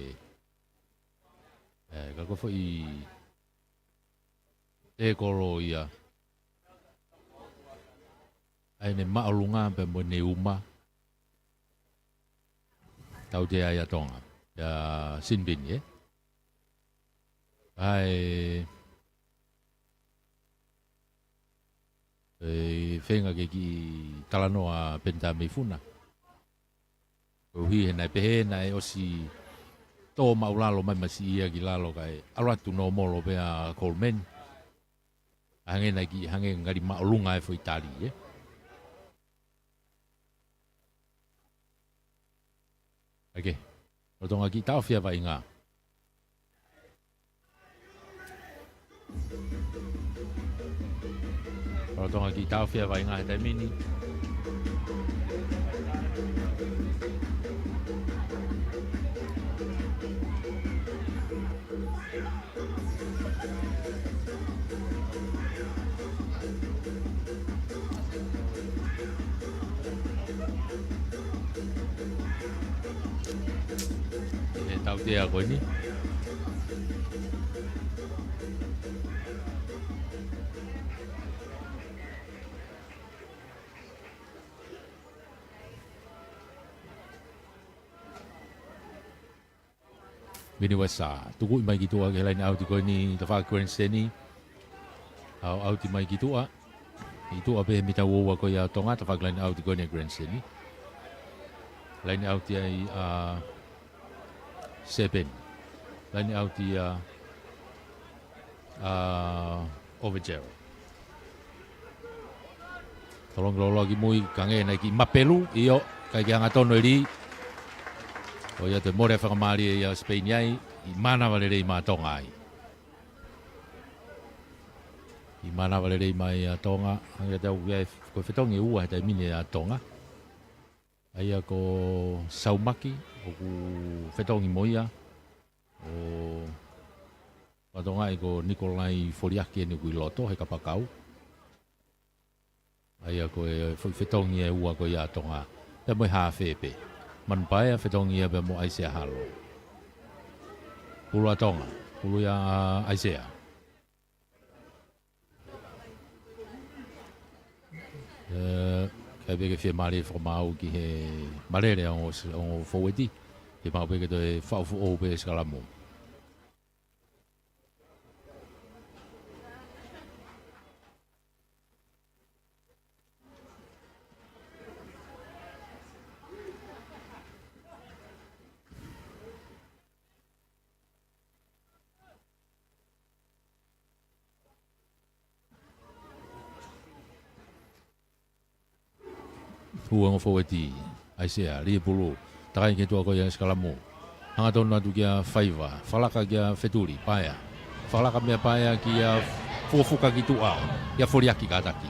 ka koe i... E koro ia. Aine maolunga pe mo ne uma. Tau te aia tonga. Ya sinbini, Ai whenga ke ki talanoa penta me funa. Ko hi he nai pehe nai osi tō maulalo mai masi ia ki lalo kai aratu no molo pea Coleman. Hange nai ki hange ngari maulunga e fo Itali, Okay. O tonga ki tau fia vai ngā. O tonga ki tau fia vai ngā he tai mini. E tau te a koe ni. Bini wasa, tuku mai ki tua ke lain au ti koe ni te wha grandstanding. Au ti mai ki tua. I tua pe mita wowa koe au tonga te wha lain au ti koe ni grandstanding. Lain au ti ai Seven. Lain au ti Overgero. Tolong lolo ki mui kange nai ki mapelu iyo kai ki anga tono iri. O ia te more whakamari ia Spain iai, I mana walere I mātonga ai. I mana walere I mai a tonga, hanga tau ia koe whetongi ua he tai mine a tonga. Aia ko saumaki, o ku whetongi moia, o matonga I ko Nikolai Foriaki ni kui loto he kapakau. Aia ko whetongi e ua ko ia tonga, te moi hawhepe. Man paia whetongi ia pe mo Aisea halo. Pulu a tonga, pulu ia Aisea. Kai peke whia mare whakamau ki he marere o foweti. He mau peke to e whaufu o pe skalamo. Huang foweti Aisea ri pulu takai ke tua ko yang skalamo hanga tonu atu kia faiva falaka kia feturi paia falaka mea paia kia fufuka ki tua ia Foriaki kataki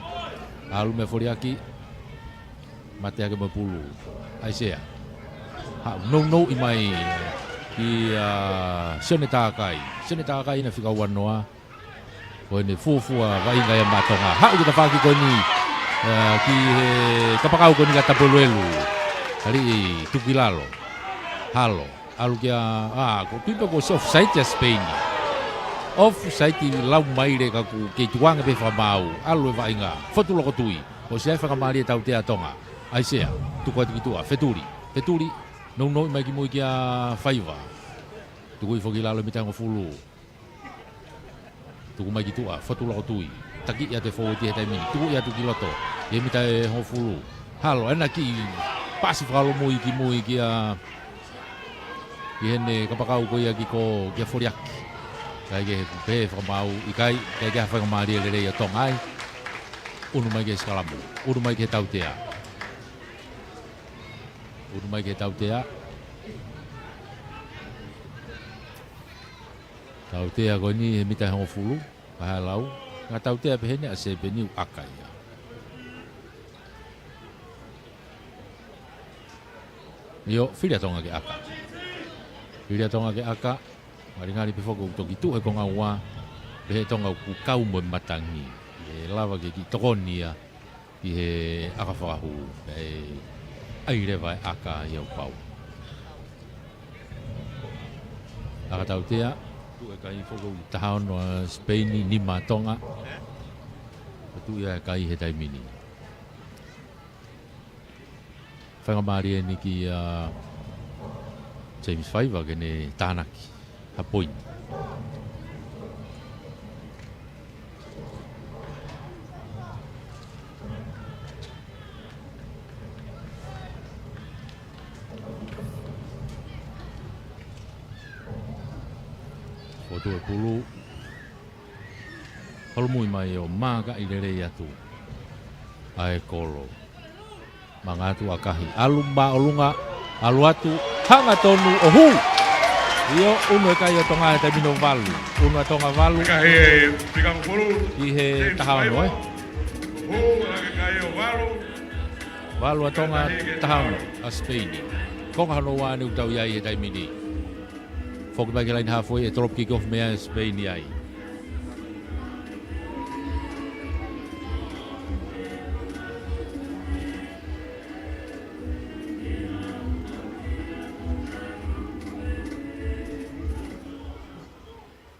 alu me Foriaki mate ake me pulu Aisea ha no I mai ki sene takai na fika wanoa ko ni fufua vai ngai matonga ha kita faki ko ni ki he kapakau ko ni kata poluelu ali tukilalo halo alu kia ko pipa ko offside ya Spain offside lau mai re ka ku ke tuanga pe famau alu va inga fotu lo ko tui o se fa kamari tau te atonga Aisea tu ko tu feturi no mai ki mo kia faiva tu ko fogilalo mitango fulu tu mai ki tu fotu lo ko tui taki ya te foweti tai mini tu ya tu kiloto ye mita e ho fulu halo ana ki pasi falo mo ki hene kapakau ko ia ki ko kia foriak. Kai ke pe whamau i kai ke whakamari e rei a tongai. Unu mai ke skalamu, unu mai ke tautea. Unu mai ke tautea. Tautea ko ni he mita hongo fulu, pahalau. Ngā tautea pehene a se peniu akai. Yo, whiria tonga ke aka. Whiria tonga ke aka. Maringari pifoko toki tu e konga ua. Pehe tonga ku kau mo matangi. E lava ke ki tokonia. I he aka whakahu. E aire vai aka iau pau. Aka tautea. Tu e kai foko tahao no Spaini ni matonga. Tu e kai he taimini. Whangamari e ni ki James Faiva kene tānaki, hapoi. Foto e pulu. Holmui mai o māka i rerei atu. Ae kolo. Mangatu akahi alumba olunga aluatu hanga tonu ohu iyo unu e kai o tonga e tamino valu unu a tonga valu Kai pikang fulu. i he tahano Kai o valu. valu a tonga tahano a Spaini konga hano wani utau iai e taimini foki mai ke lain hafoi e drop kick off mea e Spaini ai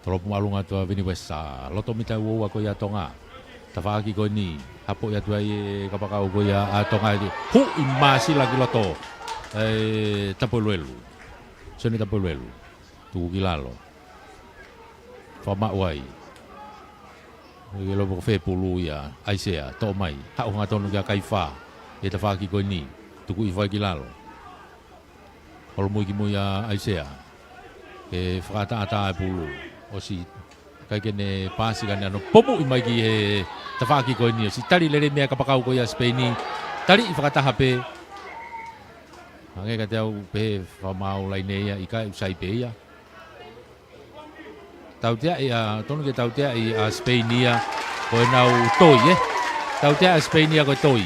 Toropu malunga tua vini wesa, loto mita uoa ko ia tonga. Tawhaaki ko ni, hapo ia tua i kapakau ko ia a tonga i hu i masi lagi loto. Tapueluelu, soni tapueluelu, tuku kilalo. Whama uai. Lopo fe pulu ia, aisea, to mai, hau nga tonu kia kaifa. E tawhaaki ko ni, tuku i whai kilalo. Holomui ki muia aisea. E whakata ata e pulu. O si kai kene pasi kan ano pomu i mai ki he tawhaki ko ni o si tari lere mea kapakau ko ia Spaini tari i whakataha pe hange ka te au pe whamau lai neia i kai usai pe ia tautea i a tonu ke tautea i a Spainia ko e nau toi tautea a Spainia ko toi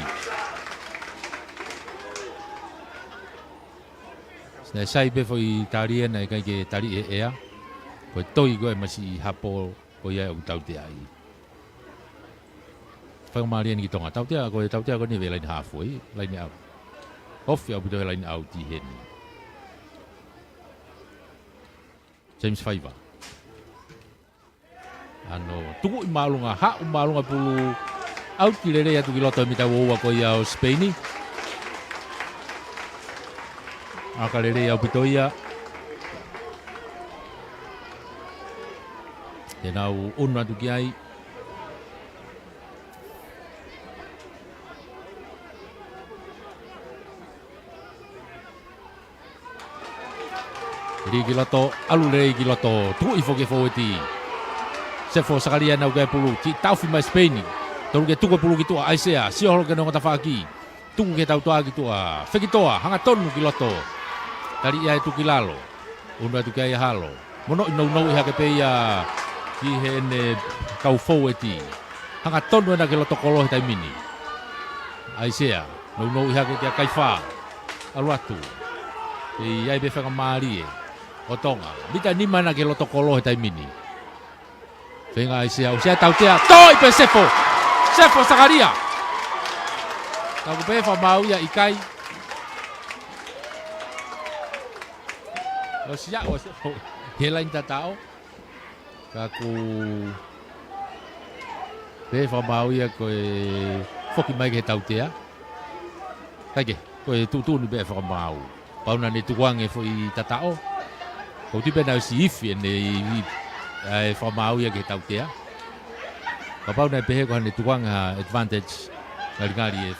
Sina sai pe foi tari na i kai ke tari e ea Ko toi koe masi hapo ko ia o tautea ai. Whakamari ani ki tonga tautea ko ni ve lain halfway, lain out. Off au bito lain out i heni. James Faiva. Ano, tuku i malunga, malunga pulu out ki lere atu ki loto mita woua ko ia o Spaini. Aka lere au bito ia. Te nau unu atu ki ai. Riki loto, alu rei ki loto, tu i foke foweti. Se fo sakaria nau kai pulu, ki taufi mai Spaini. Toru ke tuku pulu ki tua aisea, si holo ke nonga tawhaki. Tuku ke tau toa ki tua, whekitoa, hanga tonu ki loto. Tari ia e tuki lalo, unu atu ki ai halo. Mono i nau i hake pe ia ki he ne kau foweti. Hanga tonu ena ke loto kolo he taimini. Aisea, nau i hake kia kaifa. Alu atu. E iai be whaka maari e. O tonga. Mita ni mana ke loto kolo he taimini. Whenga aisea, usea tautea. Toi pe Sefo! Sefo Sakaria! Tau pe whamau ia ikai. O sia o Sefo. He lain tatao. Kaku pe whamau ia koe foki mai ke tautea. Kaike, koe tutunu pe whamau. Pauna ne tukuange fo i tatao. Kau tipe nau si ifi ne i whamau ia ke tautea. Ka pauna pehe ko hane tukuanga advantage ngari e